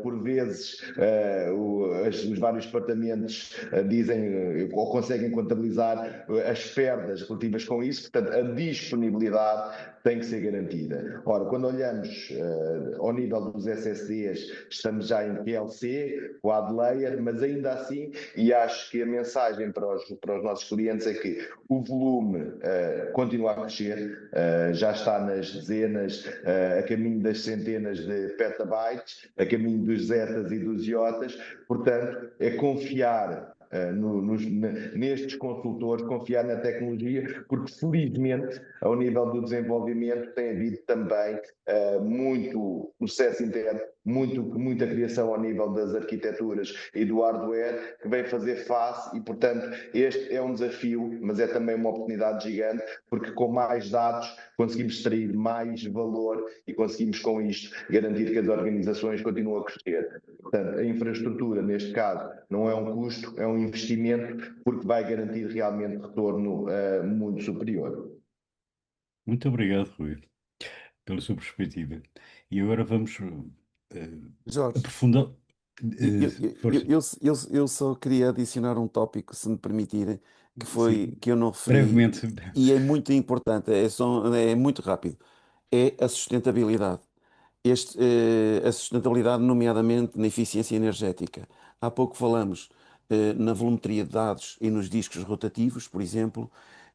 por vezes, os vários departamentos dizem ou conseguem contabilizar as perdas relativas com isso, portanto a disponibilidade tem que ser garantida. Ora, quando olhamos ao nível dos SSDs, estamos já em PLC, quad layer, mas ainda assim, e acho que a mensagem para os nossos clientes é que o volume continua a crescer, já está nas dezenas, a caminho das centenas de petabytes, a caminho dos zetas e dos iotas, portanto, é confiar nestes consultores, confiar na tecnologia, porque felizmente, ao nível do desenvolvimento, tem havido também muito processo interno, muita criação ao nível das arquiteturas e do hardware, que vem fazer face e, portanto, este é um desafio, mas é também uma oportunidade gigante, porque com mais dados conseguimos extrair mais valor e conseguimos com isto garantir que as organizações continuam a crescer. Portanto, a infraestrutura, neste caso, não é um custo, é um investimento, porque vai garantir realmente retorno muito superior. Muito obrigado, Rui, pela sua perspectiva. E agora vamos Jorge, aprofundar. eu só queria adicionar um tópico, se me permitirem, que foi Sim, que eu não referi brevemente. e é muito importante, é muito rápido, é a sustentabilidade. A sustentabilidade, nomeadamente na eficiência energética. Há pouco falamos na volumetria de dados e nos discos rotativos, por exemplo.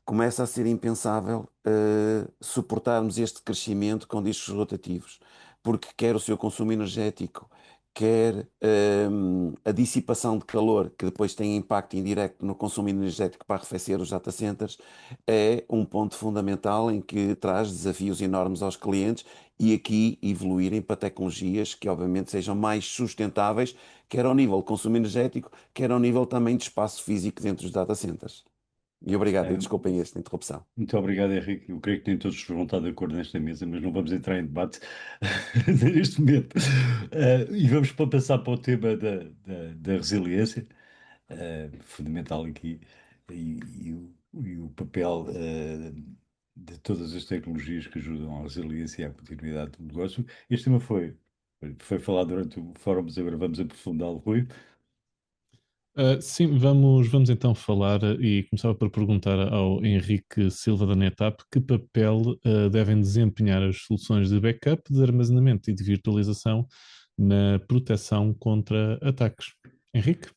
Começa a ser impensável suportarmos este crescimento com discos rotativos, porque quer o seu consumo energético, quer a dissipação de calor, que depois tem impacto indireto no consumo energético para arrefecer os data centers, é um ponto fundamental em que traz desafios enormes aos clientes e aqui evoluírem para tecnologias que obviamente sejam mais sustentáveis, quer ao nível de consumo energético, quer ao nível também de espaço físico dentro dos data centers. E obrigado, e desculpem esta interrupção. Muito obrigado, Henrique. Eu creio que nem todos vão estar de acordo nesta mesa, mas não vamos entrar em debate neste momento. E vamos passar para o tema da resiliência, fundamental aqui, e o papel de todas as tecnologias que ajudam à resiliência e à continuidade do negócio. Este tema foi falado durante o fórum, mas agora vamos aprofundá-lo, Rui. Sim, vamos então falar e começava por perguntar ao Henrique Silva da NetApp que papel devem desempenhar as soluções de backup, de armazenamento e de virtualização na proteção contra ataques. Henrique?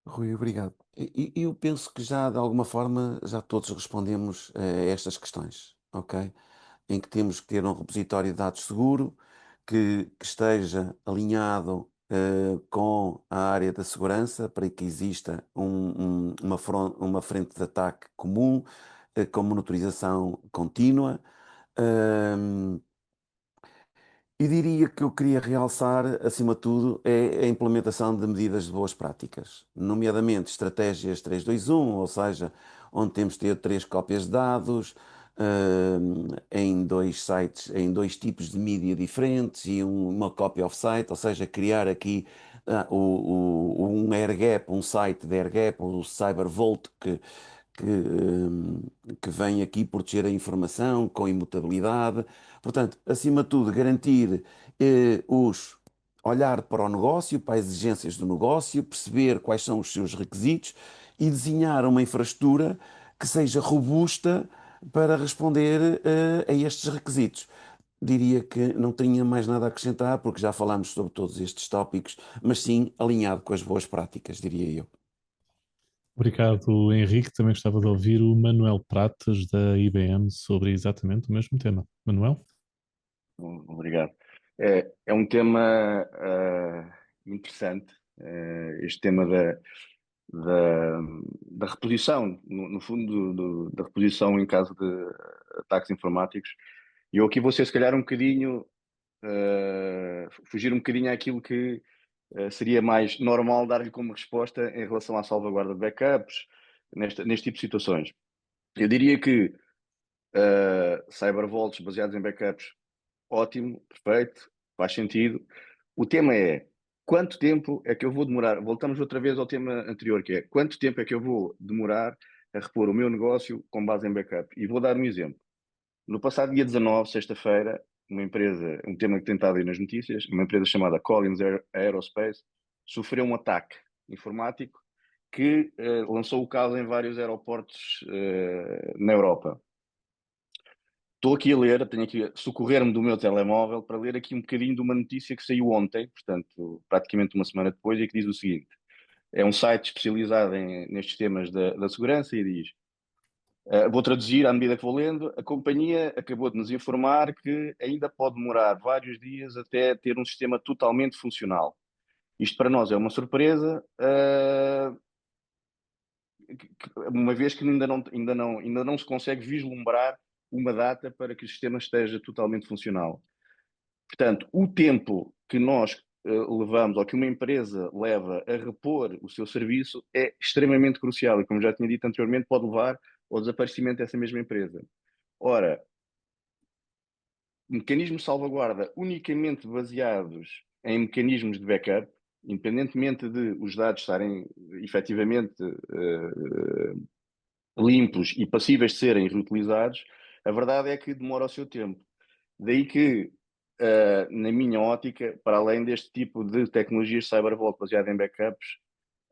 Rui, obrigado. Eu penso que já, de alguma forma, já todos respondemos a estas questões, ok? Em que temos que ter um repositório de dados seguro, que esteja alinhado com a área da segurança, para que exista uma frente de ataque comum, com monitorização contínua. E diria que eu queria realçar, acima de tudo, é a implementação de medidas de boas práticas, nomeadamente estratégias 3-2-1, ou seja, onde temos de ter 3 cópias de dados, em 2 sites, em 2 tipos de mídia diferentes e uma copy of site, ou seja, criar aqui um air gap, um site de air gap, o CyberVault, que vem aqui proteger a informação com imutabilidade. Portanto, acima de tudo, garantir olhar para o negócio, para as exigências do negócio, perceber quais são os seus requisitos e desenhar uma infraestrutura que seja robusta para responder a estes requisitos. Diria que não tinha mais nada a acrescentar, porque já falámos sobre todos estes tópicos, mas sim alinhado com as boas práticas, diria eu. Obrigado, Henrique. Também gostava de ouvir o Manuel Pratas, da IBM, sobre exatamente o mesmo tema. Manuel? Obrigado. É um tema interessante, este tema da reposição, no fundo, da reposição em caso de ataques informáticos. E eu aqui vou ser, se calhar, um bocadinho, fugir um bocadinho àquilo que seria mais normal dar-lhe como resposta em relação à salvaguarda de backups, neste tipo de situações. Eu diria que cybervaults baseados em backups, ótimo, perfeito, faz sentido. O tema é quanto tempo é que eu vou demorar? Voltamos outra vez ao tema anterior, que é quanto tempo é que eu vou demorar a repor o meu negócio com base em backup? E vou dar um exemplo. No passado dia 19, sexta-feira, uma empresa, um tema que tem estado aí nas notícias, uma empresa chamada Collins Aerospace, sofreu um ataque informático que lançou o caos em vários aeroportos na Europa. Estou aqui a ler, tenho aqui a socorrer-me do meu telemóvel para ler aqui um bocadinho de uma notícia que saiu ontem, portanto, praticamente uma semana depois, e que diz o seguinte: é um site especializado nestes temas da segurança e diz, vou traduzir à medida que vou lendo, a companhia acabou de nos informar que ainda pode demorar vários dias até ter um sistema totalmente funcional. Isto para nós é uma surpresa, uma vez que ainda não se consegue vislumbrar uma data para que o sistema esteja totalmente funcional. Portanto, o tempo que nós levamos, ou que uma empresa leva a repor o seu serviço, é extremamente crucial e, como já tinha dito anteriormente, pode levar ao desaparecimento dessa mesma empresa. Ora, mecanismos de salvaguarda unicamente baseados em mecanismos de backup, independentemente de os dados estarem efetivamente limpos e passíveis de serem reutilizados, a verdade é que demora o seu tempo. Daí que, na minha ótica, para além deste tipo de tecnologias de CyberVault baseada em backups,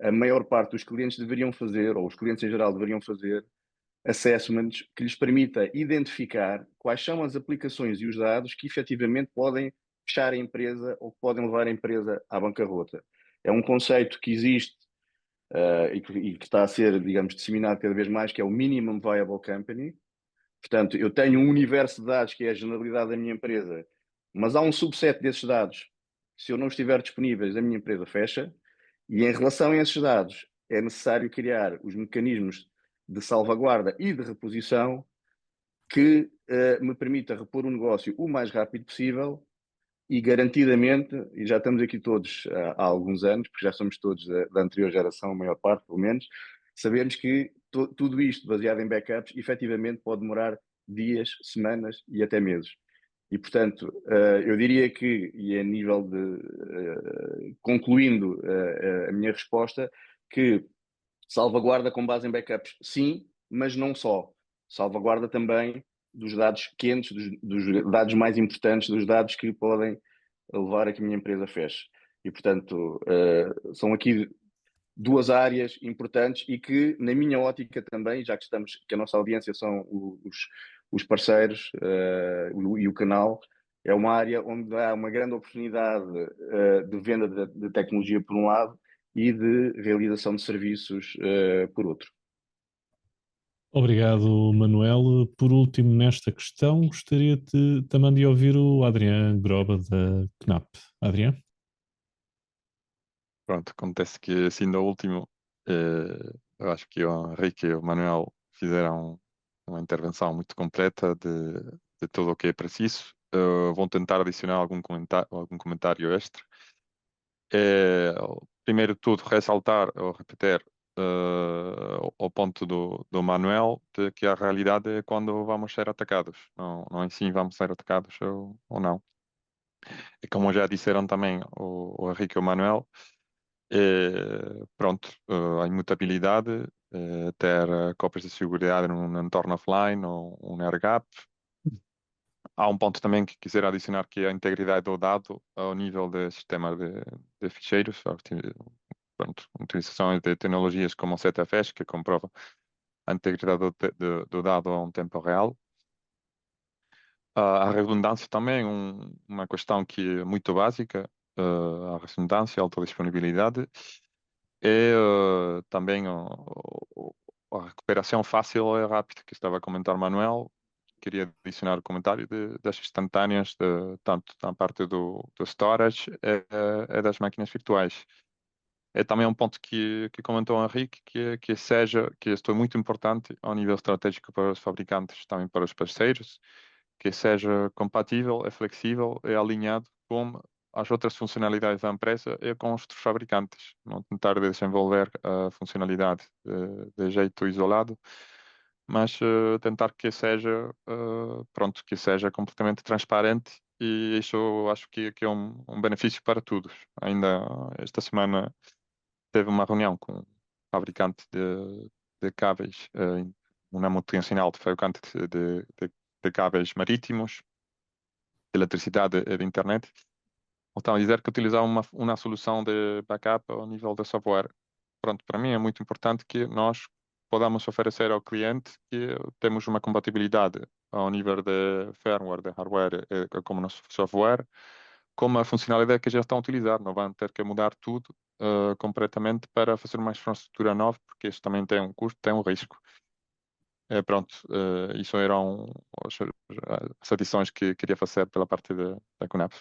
a maior parte dos clientes deveriam fazer, ou os clientes em geral deveriam fazer, assessments que lhes permita identificar quais são as aplicações e os dados que efetivamente podem fechar a empresa ou que podem levar a empresa à bancarrota. É um conceito que existe e que está a ser, digamos, disseminado cada vez mais, que é o Minimum Viable Company. Portanto, eu tenho um universo de dados que é a generalidade da minha empresa, mas há um subset desses dados, se eu não estiver disponíveis, a minha empresa fecha, e em relação a esses dados, é necessário criar os mecanismos de salvaguarda e de reposição que me permita repor o negócio o mais rápido possível e garantidamente, e já estamos aqui todos há alguns anos, porque já somos todos da anterior geração, a maior parte, pelo menos, sabemos que tudo isto baseado em backups, efetivamente pode demorar dias, semanas e até meses. E, portanto, eu diria que, e a nível de, concluindo a minha resposta, que salvaguarda com base em backups, sim, mas não só. Salvaguarda também dos dados quentes, dos dados mais importantes, dos dados que podem levar a que a minha empresa feche. E, portanto, são aqui duas áreas importantes e que, na minha ótica também, já que a nossa audiência são os parceiros e o canal, é uma área onde há uma grande oportunidade de venda de tecnologia por um lado e de realização de serviços por outro. Obrigado, Manuel. Por último, nesta questão, gostaria também de ouvir o Adrián Groba, da CNAP. Adrián? Pronto, acontece que assim no último, eu acho que o Henrique e o Manuel fizeram uma intervenção muito completa de tudo o que é preciso. Vão tentar adicionar algum comentário extra. Primeiro de tudo, ressaltar ou repetir ao ponto do Manuel, de que a realidade é quando vamos ser atacados, não em si vamos ser atacados ou não. E como já disseram também o Henrique e o Manuel, pronto, a imutabilidade, ter cópias de segurança num entorno offline ou um air-gap. Há um ponto também que quiser adicionar, que é a integridade do dado ao nível do sistema de ficheiros, pronto, utilização de tecnologias como o ZFS, que comprova a integridade do dado a um tempo real. A redundância também, uma questão que é muito básica, a redundância, a alta disponibilidade, e também a recuperação fácil e rápida, que estava a comentar Manuel. Queria adicionar o comentário das instantâneas, tanto da parte do storage e das máquinas virtuais. É também um ponto que comentou o Henrique, que isto é muito importante ao nível estratégico para os fabricantes, também para os parceiros, que seja compatível, é flexível, é alinhado com as outras funcionalidades da empresa e com os outros fabricantes. Não tentar desenvolver a funcionalidade de jeito isolado, mas tentar que seja, pronto, que seja completamente transparente, e isso eu acho que é um benefício para todos. Ainda esta semana teve uma reunião com um fabricante de cabos, uma multinacional de fabricante de cabos marítimos, de eletricidade e de internet. Então, dizer que utilizar uma solução de backup ao nível da software. Pronto, para mim é muito importante que nós podamos oferecer ao cliente que temos uma compatibilidade ao nível de firmware, de hardware, como nosso software, com a funcionalidade que já estão a utilizar. Não vão ter que mudar tudo completamente para fazer uma infraestrutura nova, porque isso também tem um custo, tem um risco. Pronto, isso eram as adições que queria fazer pela parte da Conab.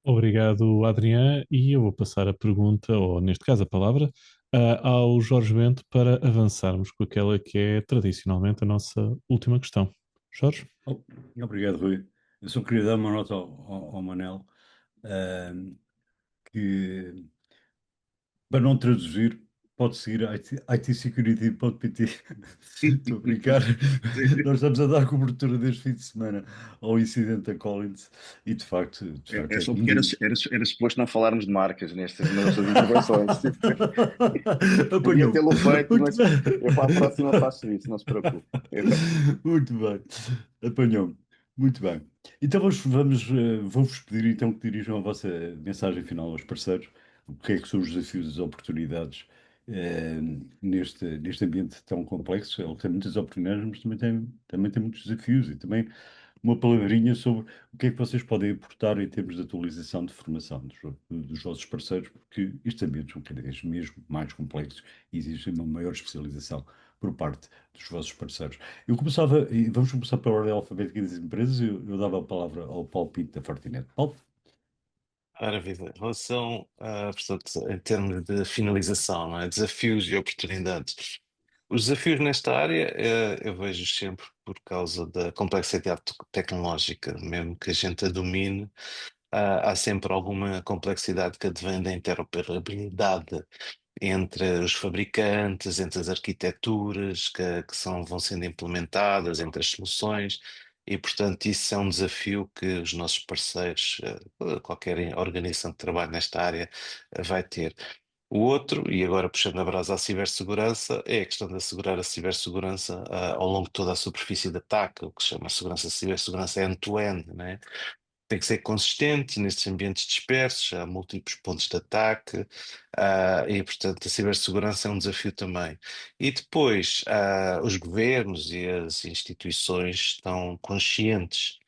Obrigado, Adrián, e eu vou passar a pergunta, ou neste caso a palavra, ao Jorge Bento para avançarmos com aquela que é tradicionalmente a nossa última questão. Jorge? Obrigado, Rui. Eu só queria dar uma nota ao Manel, que para não traduzir, pode seguir itsecurity.pt. Estou a brincar. Nós estamos a dar cobertura deste fim de semana ao incidente da Collins e de facto É só porque era suposto não falarmos de marcas nas nossas intervenções. Podia Apanhou. tê-lo feito, Muito mas bem. eu para a próxima faço isso, não se preocupe. Muito bem. Apanhou-me. Muito bem. Então vou-vos pedir então que dirijam a vossa mensagem final aos parceiros. O que é que são os desafios e as oportunidades neste ambiente tão complexo? Ele tem muitas oportunidades, mas também tem muitos desafios, e também uma palavrinha sobre o que é que vocês podem aportar em termos de atualização de formação dos vossos parceiros, porque estes ambientes são cada vez mesmo mais complexos e existe uma maior especialização por parte dos vossos parceiros. Eu começava, e vamos começar pela ordem alfabética das empresas. Eu dava a palavra ao Paulo Pinto da Fortinet. Paulo? Ora, vida, em relação portanto, em termos de finalização, não é? Desafios e oportunidades. Os desafios nesta área, eu vejo sempre por causa da complexidade tecnológica, mesmo que a gente a domine, há sempre alguma complexidade que advém da interoperabilidade entre os fabricantes, entre as arquiteturas vão sendo implementadas, entre as soluções, e portanto isso é um desafio que os nossos parceiros, qualquer organização que trabalhe nesta área, vai ter. O outro, e agora puxando a brasa à cibersegurança, é a questão de assegurar a cibersegurança ao longo de toda a superfície de ataque, o que se chama cibersegurança end-to-end, né? Tem que ser consistente nestes ambientes dispersos, há múltiplos pontos de ataque, e portanto a cibersegurança é um desafio também. E depois, os governos e as instituições estão conscientes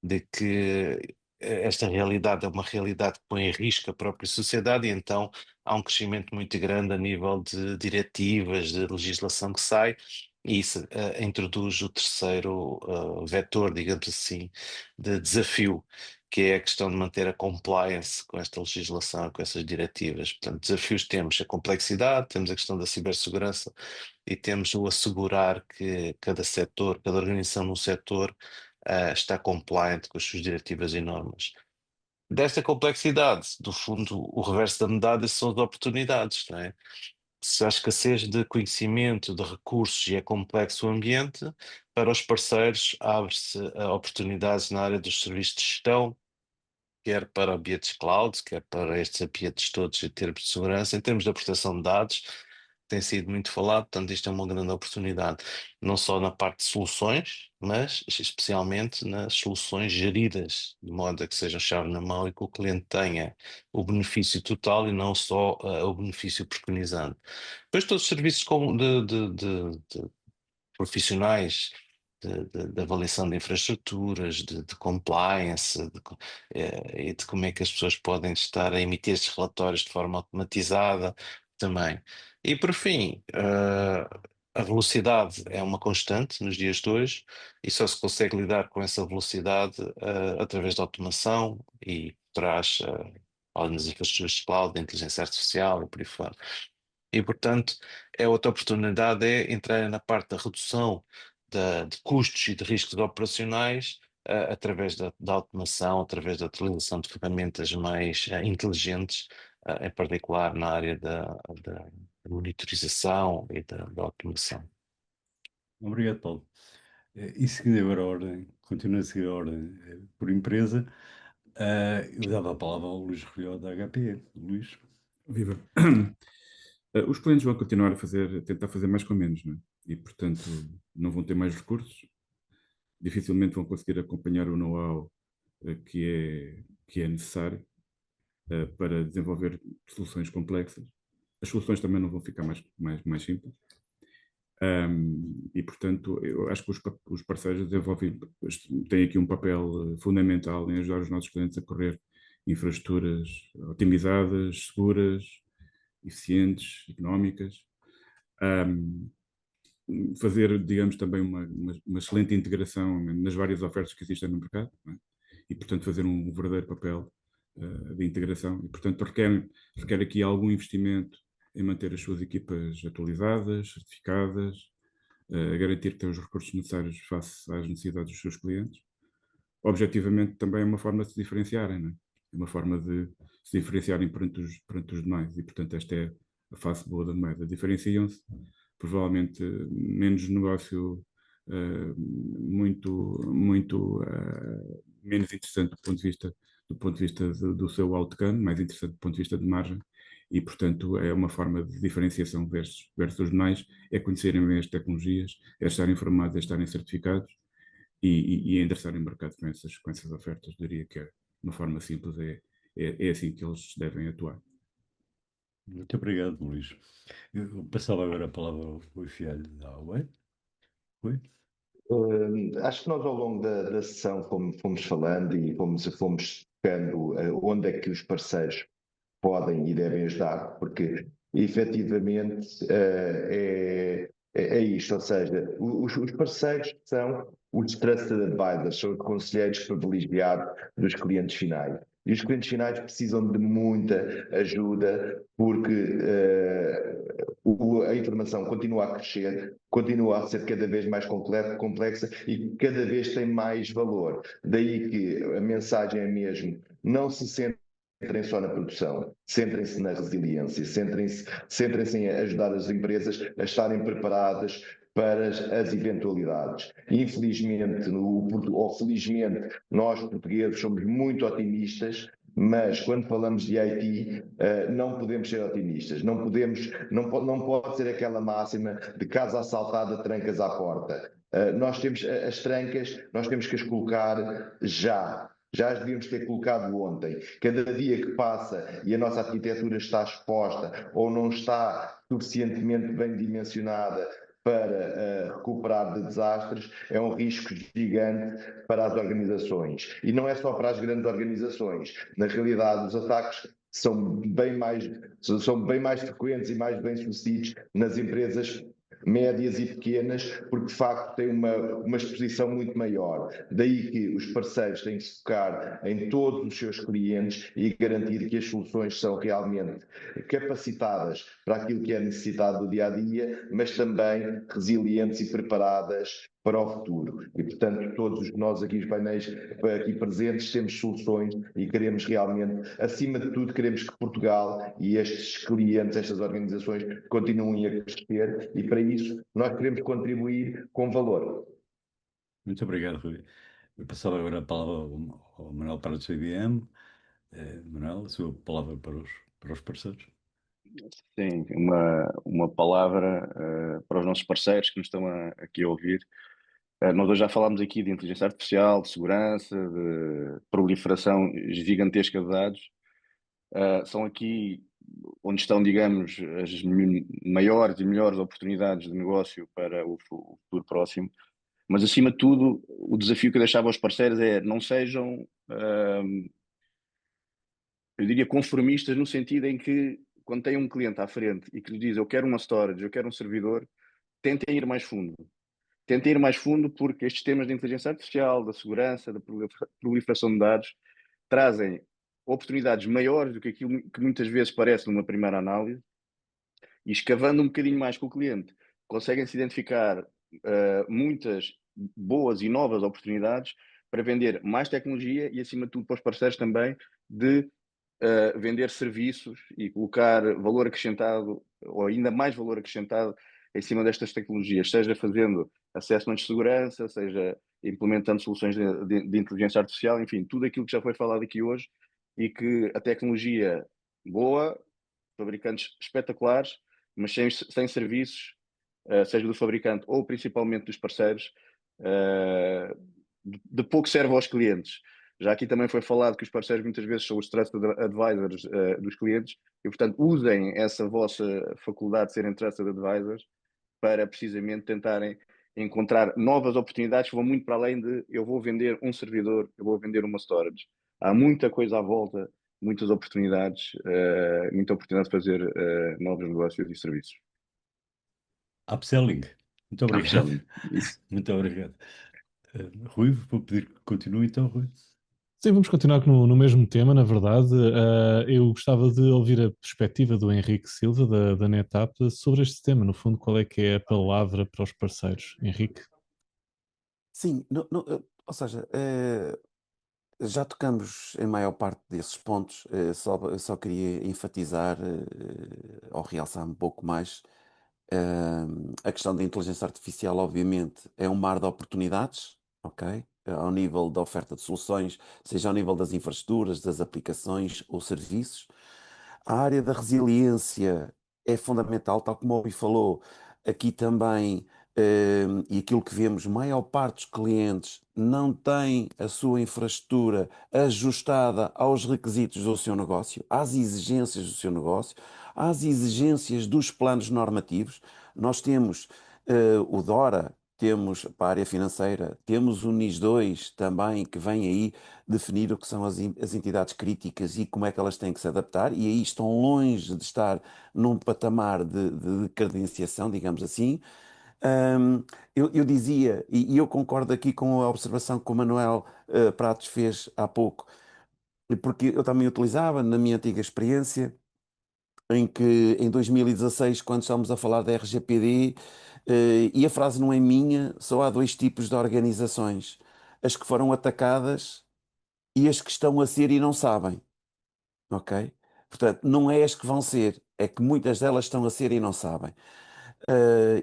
de que esta realidade é uma realidade que põe em risco a própria sociedade, e então há um crescimento muito grande a nível de diretivas, de legislação que sai, e isso introduz o terceiro vetor, digamos assim, de desafio, que é a questão de manter a compliance com esta legislação, com essas diretivas. Portanto, desafios temos a complexidade, temos a questão da cibersegurança e temos o assegurar que cada setor, cada organização no setor está compliant com as suas diretivas e normas. Desta complexidade, do fundo, o reverso da medalha são as oportunidades, não é? se há escassez de conhecimento, de recursos e é complexo o ambiente, para os parceiros abre-se oportunidades na área dos serviços de gestão, quer para ambientes cloud, quer para estes ambientes todos em termos de segurança, em termos da proteção de dados, tem sido muito falado, portanto isto é uma grande oportunidade, não só na parte de soluções, mas especialmente nas soluções geridas, de modo a que sejam chave na mão e que o cliente tenha o benefício total e não só o benefício preconizado. Depois todos os serviços de profissionais de avaliação de infraestruturas, de compliance, e de como é que as pessoas podem estar a emitir estes relatórios de forma automatizada também. E por fim, a velocidade é uma constante nos dias de hoje e só se consegue lidar com essa velocidade através da automação e traz algumas infraestruturas de cloud, de inteligência artificial e por aí fora. E, portanto, é outra oportunidade é entrar na parte da redução de custos e de riscos operacionais através da automação, através da utilização de ferramentas mais inteligentes, em particular na área da monitorização e da automação. Obrigado, Paulo. E seguindo agora a ordem, continuando a seguir a ordem por empresa, eu dava a palavra ao Luís Rebelo da HPE. Luís. Viva. Os clientes vão continuar a tentar fazer mais com menos, não é? E, portanto, não vão ter mais recursos, dificilmente vão conseguir acompanhar o know-how que é necessário para desenvolver soluções complexas. As soluções também não vão ficar mais simples. E, portanto, eu acho que os parceiros têm aqui um papel fundamental em ajudar os nossos clientes a correr infraestruturas otimizadas, seguras, eficientes, económicas. Fazer, digamos, também uma excelente integração nas várias ofertas que existem no mercado, não é? E, portanto, fazer um verdadeiro papel de integração. E, portanto, requer aqui algum investimento em manter as suas equipas atualizadas, certificadas, garantir que têm os recursos necessários face às necessidades dos seus clientes. Objetivamente, também é uma forma de se diferenciarem, não é? É uma forma de se diferenciarem perante os demais. E, portanto, esta é a face boa da moeda. Diferenciam-se, provavelmente menos negócio, muito menos interessante do ponto de vista do seu outcome, mais interessante do ponto de vista de margem, e, portanto, é uma forma de diferenciação versus os demais, é conhecerem bem as tecnologias, é estarem informados, é estarem certificados e endereçarem o mercado com essas ofertas. Diria que é uma forma simples, é assim que eles devem atuar. Muito obrigado, Luís. Eu passava agora a palavra ao Rui Fialho da AUE. Rui? Acho que nós ao longo da sessão fomos falando e fomos tocando onde é que os parceiros podem e devem ajudar, porque efetivamente é isto, ou seja, os parceiros são os trusted advisors, são os conselheiros privilegiados dos clientes finais. E os clientes finais precisam de muita ajuda porque a informação continua a crescer, continua a ser cada vez mais complexa e cada vez tem mais valor. Daí que a mensagem é mesmo, não se centrem só na produção, centrem-se na resiliência, centrem-se em ajudar as empresas a estarem preparadas para as eventualidades. Infelizmente, ou felizmente, nós portugueses somos muito otimistas, mas quando falamos de IT, não podemos ser otimistas, não pode ser aquela máxima de casa assaltada, trancas à porta. Nós temos as trancas, nós temos que as colocar já as devíamos ter colocado ontem. Cada dia que passa e a nossa arquitetura está exposta ou não está suficientemente bem dimensionada para recuperar de desastres, é um risco gigante para as organizações. E não é só para as grandes organizações. Na realidade, os ataques são bem mais frequentes e mais bem-sucedidos nas empresas médias e pequenas, porque de facto têm uma exposição muito maior. Daí que os parceiros têm que se focar em todos os seus clientes e garantir que as soluções são realmente capacitadas para aquilo que é necessidade do dia-a-dia, mas também resilientes e preparadas para o futuro. E, portanto, todos nós aqui, os painéis aqui presentes, temos soluções e queremos realmente, acima de tudo, queremos que Portugal e estes clientes, estas organizações, continuem a crescer e, para isso, nós queremos contribuir com valor. Muito obrigado, Rui. Eu passava agora a palavra ao Manuel para o IBM. Manuel, a sua palavra para os parceiros. Sim, uma palavra para os nossos parceiros que nos estão aqui a ouvir. Nós hoje já falámos aqui de inteligência artificial, de segurança, de proliferação gigantesca de dados. São aqui onde estão, digamos, as maiores e melhores oportunidades de negócio para o futuro próximo. Mas, acima de tudo, o desafio que eu deixava aos parceiros é não sejam, eu diria, conformistas, no sentido em que, quando têm um cliente à frente e que lhe diz eu quero uma storage, eu quero um servidor, tentem ir mais fundo. Tentem ir mais fundo porque estes temas de inteligência artificial, da segurança, da proliferação de dados, trazem oportunidades maiores do que aquilo que muitas vezes parece numa primeira análise, e escavando um bocadinho mais com o cliente, conseguem-se identificar muitas boas e novas oportunidades para vender mais tecnologia e, acima de tudo, para os parceiros também, de vender serviços e colocar valor acrescentado, ou ainda mais valor acrescentado, em cima destas tecnologias, seja fazendo assessments de segurança, seja implementando soluções de inteligência artificial, enfim, tudo aquilo que já foi falado aqui hoje, e que a tecnologia boa, fabricantes espetaculares, mas sem serviços, seja do fabricante ou principalmente dos parceiros, de pouco serve aos clientes. Já aqui também foi falado que os parceiros muitas vezes são os trusted advisors dos clientes e, portanto, usem essa vossa faculdade de serem trusted advisors para precisamente tentarem encontrar novas oportunidades que vão muito para além de eu vou vender um servidor, eu vou vender uma storage. Há muita coisa à volta, muitas oportunidades, muita oportunidade de fazer novos negócios e serviços. Upselling. Muito obrigado. Upselling, isso. Muito obrigado. Rui, vou pedir que continue então, Rui. Sim, vamos continuar no mesmo tema, na verdade. Eu gostava de ouvir a perspectiva do Henrique Silva, da NetApp, sobre este tema. No fundo, qual é que é a palavra para os parceiros? Henrique? Sim, ou seja, já tocamos em maior parte desses pontos, eu só queria enfatizar ou realçar um pouco mais a questão da inteligência artificial, obviamente, é um mar de oportunidades, ok? Ao nível da oferta de soluções, seja ao nível das infraestruturas, das aplicações ou serviços. A área da resiliência é fundamental, tal como o Rui falou, aqui também, e aquilo que vemos, maior parte dos clientes não tem a sua infraestrutura ajustada aos requisitos do seu negócio, às exigências do seu negócio, às exigências dos planos normativos. Nós temos o DORA, temos para a área financeira, temos o NIS 2 também, que vem aí definir o que são as entidades críticas e como é que elas têm que se adaptar, e aí estão longe de estar num patamar de credenciação, digamos assim. Eu dizia, e eu concordo aqui com a observação que o Manuel Pratos fez há pouco, porque eu também utilizava na minha antiga experiência, em que em 2016, quando estávamos a falar da RGPD, e a frase não é minha, só há dois tipos de organizações: as que foram atacadas e as que estão a ser e não sabem, ok? Portanto, não é as que vão ser, é que muitas delas estão a ser e não sabem.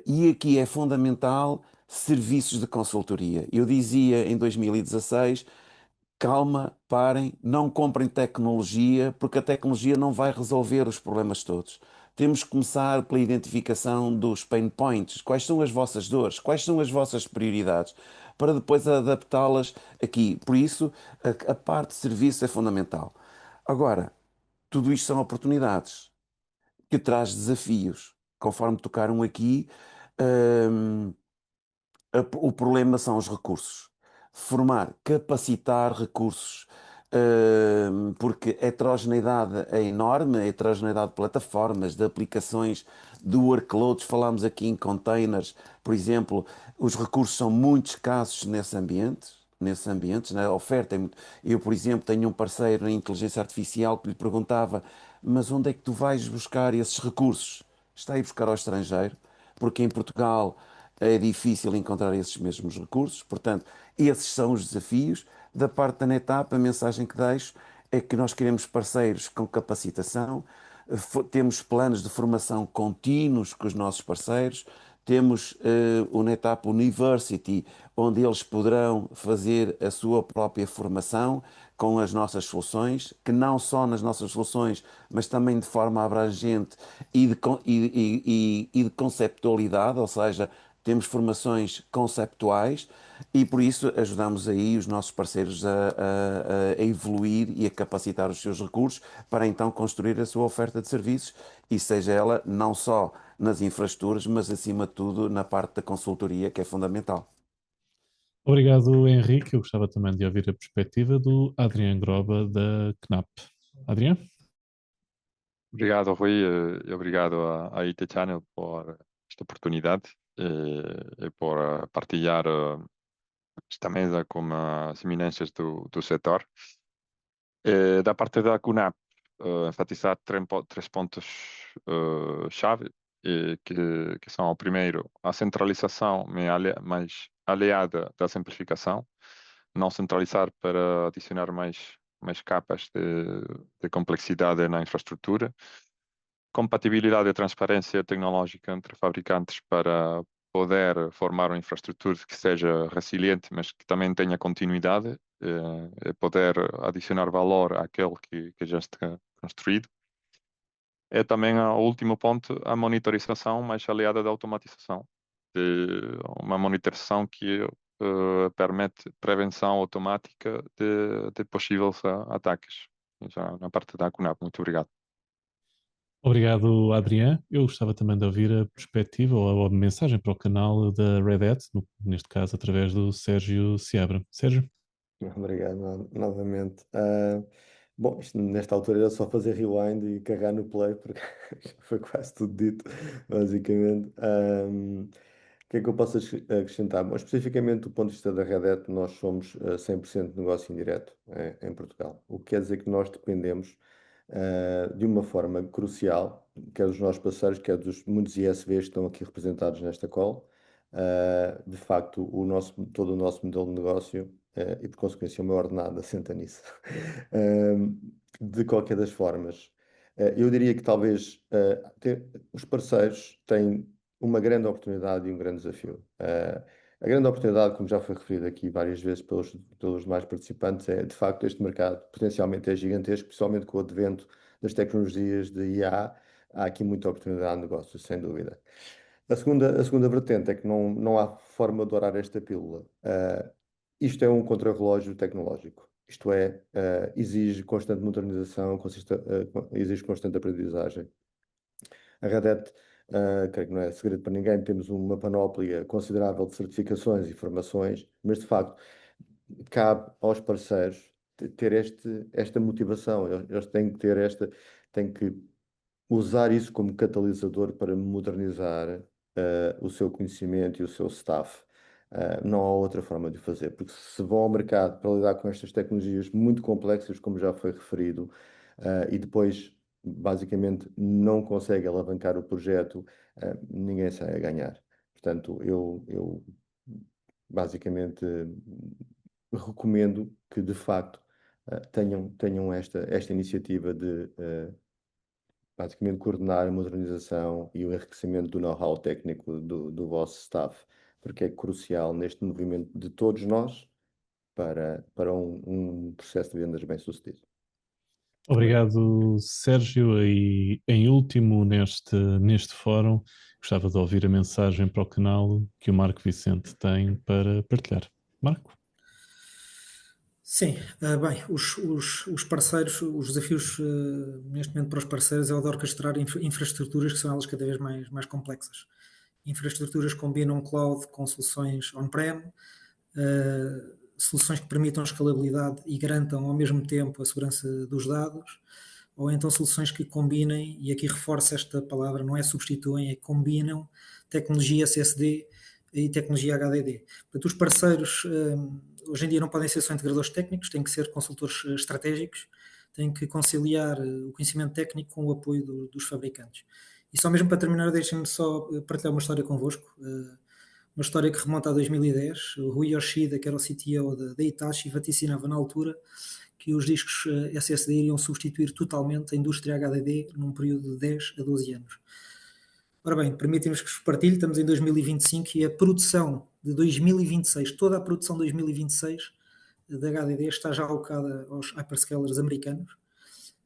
E aqui é fundamental serviços de consultoria. Eu dizia em 2016, calma, parem, não comprem tecnologia, porque a tecnologia não vai resolver os problemas todos. Temos que começar pela identificação dos pain points. Quais são as vossas dores? Quais são as vossas prioridades? Para depois adaptá-las aqui. Por isso, a parte de serviço é fundamental. Agora, tudo isto são oportunidades que traz desafios. Conforme tocaram aqui, hum, o problema são os recursos. Formar, capacitar recursos, porque a heterogeneidade é enorme, a heterogeneidade de plataformas, de aplicações, de workloads, falámos aqui em containers, por exemplo, os recursos são muito escassos nesses ambientes, na oferta. Eu, por exemplo, tenho um parceiro em inteligência artificial que lhe perguntava, mas onde é que tu vais buscar esses recursos? Está a ir buscar ao estrangeiro, porque em Portugal é difícil encontrar esses mesmos recursos. Portanto, esses são os desafios. Da parte da NetApp, a mensagem que deixo é que nós queremos parceiros com capacitação, temos planos de formação contínuos com os nossos parceiros, temos o NetApp University, onde eles poderão fazer a sua própria formação com as nossas soluções, que não só nas nossas soluções, mas também de forma abrangente e de conceptualidade, ou seja, temos formações conceptuais e por isso ajudamos aí os nossos parceiros a evoluir e a capacitar os seus recursos para então construir a sua oferta de serviços e seja ela não só nas infraestruturas, mas acima de tudo na parte da consultoria, que é fundamental. Obrigado, Henrique. Eu gostava também de ouvir a perspectiva do Adriano Groba, da CNAP. Adriano? Obrigado, Rui, e obrigado à IT Channel por esta oportunidade e por partilhar esta mesa com as eminências do setor. Da parte da CUNAP, enfatizar três pontos chave, que são, o primeiro, a centralização, mais aliada da simplificação, não centralizar para adicionar mais capas de complexidade na infraestrutura, compatibilidade e transparência tecnológica entre fabricantes para poder formar uma infraestrutura que seja resiliente, mas que também tenha continuidade, poder adicionar valor àquele que já está construído. É também o último ponto, a monitorização mais aliada da automatização, uma monitorização que permite prevenção automática de possíveis ataques. Já na parte da CUNAP. Muito obrigado. Obrigado, Adriano. Eu gostava também de ouvir a perspectiva ou a mensagem para o canal da Red Hat, neste caso através do Sérgio Seabra. Sérgio? Obrigado novamente. Bom, isto, nesta altura era só fazer rewind e carregar no play, porque já foi quase tudo dito, basicamente. O que é que eu posso acrescentar? Bom, especificamente do ponto de vista da Red Hat, nós somos 100% de negócio indireto em Portugal. O que quer dizer que nós dependemos de uma forma crucial, quer dos nossos parceiros, quer dos muitos ISVs que estão aqui representados nesta call. De facto, todo o nosso modelo de negócio e, por consequência, o meu ordenado assenta nisso. De qualquer das formas, eu diria que talvez os parceiros têm uma grande oportunidade e um grande desafio. A grande oportunidade, como já foi referido aqui várias vezes pelos demais participantes, é de facto este mercado potencialmente é gigantesco, principalmente com o advento das tecnologias de IA. Há aqui muita oportunidade de negócio, sem dúvida. A segunda vertente é que não há forma de orar esta pílula. Isto é um contrarrelógio tecnológico. Isto é, exige constante modernização, exige constante aprendizagem. A Red Hat, creio que não é segredo para ninguém, temos uma panóplia considerável de certificações e formações, mas de facto cabe aos parceiros ter esta motivação. Eles têm que usar isso como catalisador para modernizar o seu conhecimento e o seu staff. Não há outra forma de fazer, porque se vão ao mercado para lidar com estas tecnologias muito complexas, como já foi referido, e depois basicamente não consegue alavancar o projeto, ninguém sai a ganhar. Portanto, eu basicamente recomendo que de facto tenham esta iniciativa de basicamente coordenar a modernização e o enriquecimento do know-how técnico do vosso staff, porque é crucial neste movimento de todos nós para um processo de vendas bem sucedido. Obrigado, Sérgio. E em último neste fórum, gostava de ouvir a mensagem para o canal que o Marco Vicente tem para partilhar. Marco? Sim, bem, os parceiros, os desafios neste momento para os parceiros é o de orquestrar infraestruturas que são elas cada vez mais complexas. Infraestruturas que combinam cloud com soluções on-prem, soluções que permitam escalabilidade e garantam ao mesmo tempo a segurança dos dados, ou então soluções que combinem, e aqui reforço esta palavra, não é substituem, é combinam tecnologia SSD e tecnologia HDD. Portanto, os parceiros hoje em dia não podem ser só integradores técnicos, têm que ser consultores estratégicos, têm que conciliar o conhecimento técnico com o apoio dos fabricantes. E só mesmo para terminar, deixem-me só partilhar uma história convosco. uma história que remonta a 2010. O Rui Yoshida, que era o CTO da Hitachi, vaticinava na altura que os discos SSD iriam substituir totalmente a indústria HDD num período de 10 a 12 anos. Ora bem, permitem-nos que vos partilhe, estamos em 2025 e a produção de 2026, toda a produção de 2026 da HDD está já alocada aos hyperscalers americanos.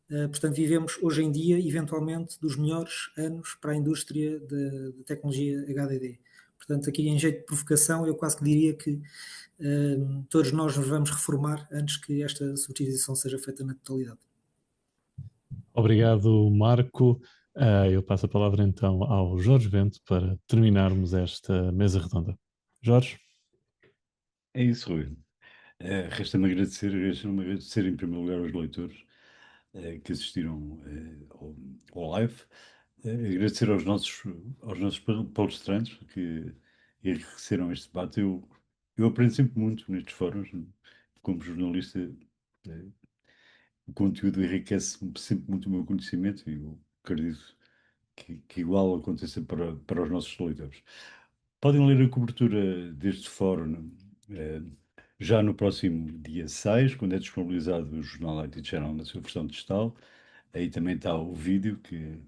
Portanto, vivemos hoje em dia, eventualmente, dos melhores anos para a indústria de tecnologia HDD. Portanto, aqui em jeito de provocação, eu quase que diria que todos nós nos vamos reformar antes que esta substituição seja feita na totalidade. Obrigado, Marco. Eu passo a palavra então ao Jorge Bento para terminarmos esta mesa redonda. Jorge? É isso, Rui. Resta-me agradecer em primeiro lugar aos leitores que assistiram ao live. Agradecer aos nossos palestrantes que enriqueceram este debate. Eu aprendo sempre muito nestes fóruns. Como jornalista, o conteúdo enriquece sempre muito o meu conhecimento e eu acredito que igual aconteça para os nossos leitores. Podem ler a cobertura deste fórum já no próximo dia 6, quando é disponibilizado o jornal IT Channel na sua versão digital. Aí também está o vídeo, que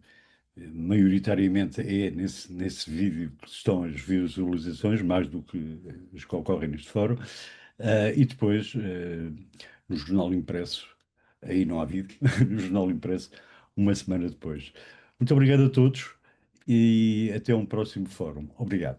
maioritariamente é nesse vídeo que estão as visualizações, mais do que as que ocorrem neste fórum. E depois, no jornal impresso, aí não há vídeo, no jornal impresso, uma semana depois. Muito obrigado a todos e até um próximo fórum. Obrigado.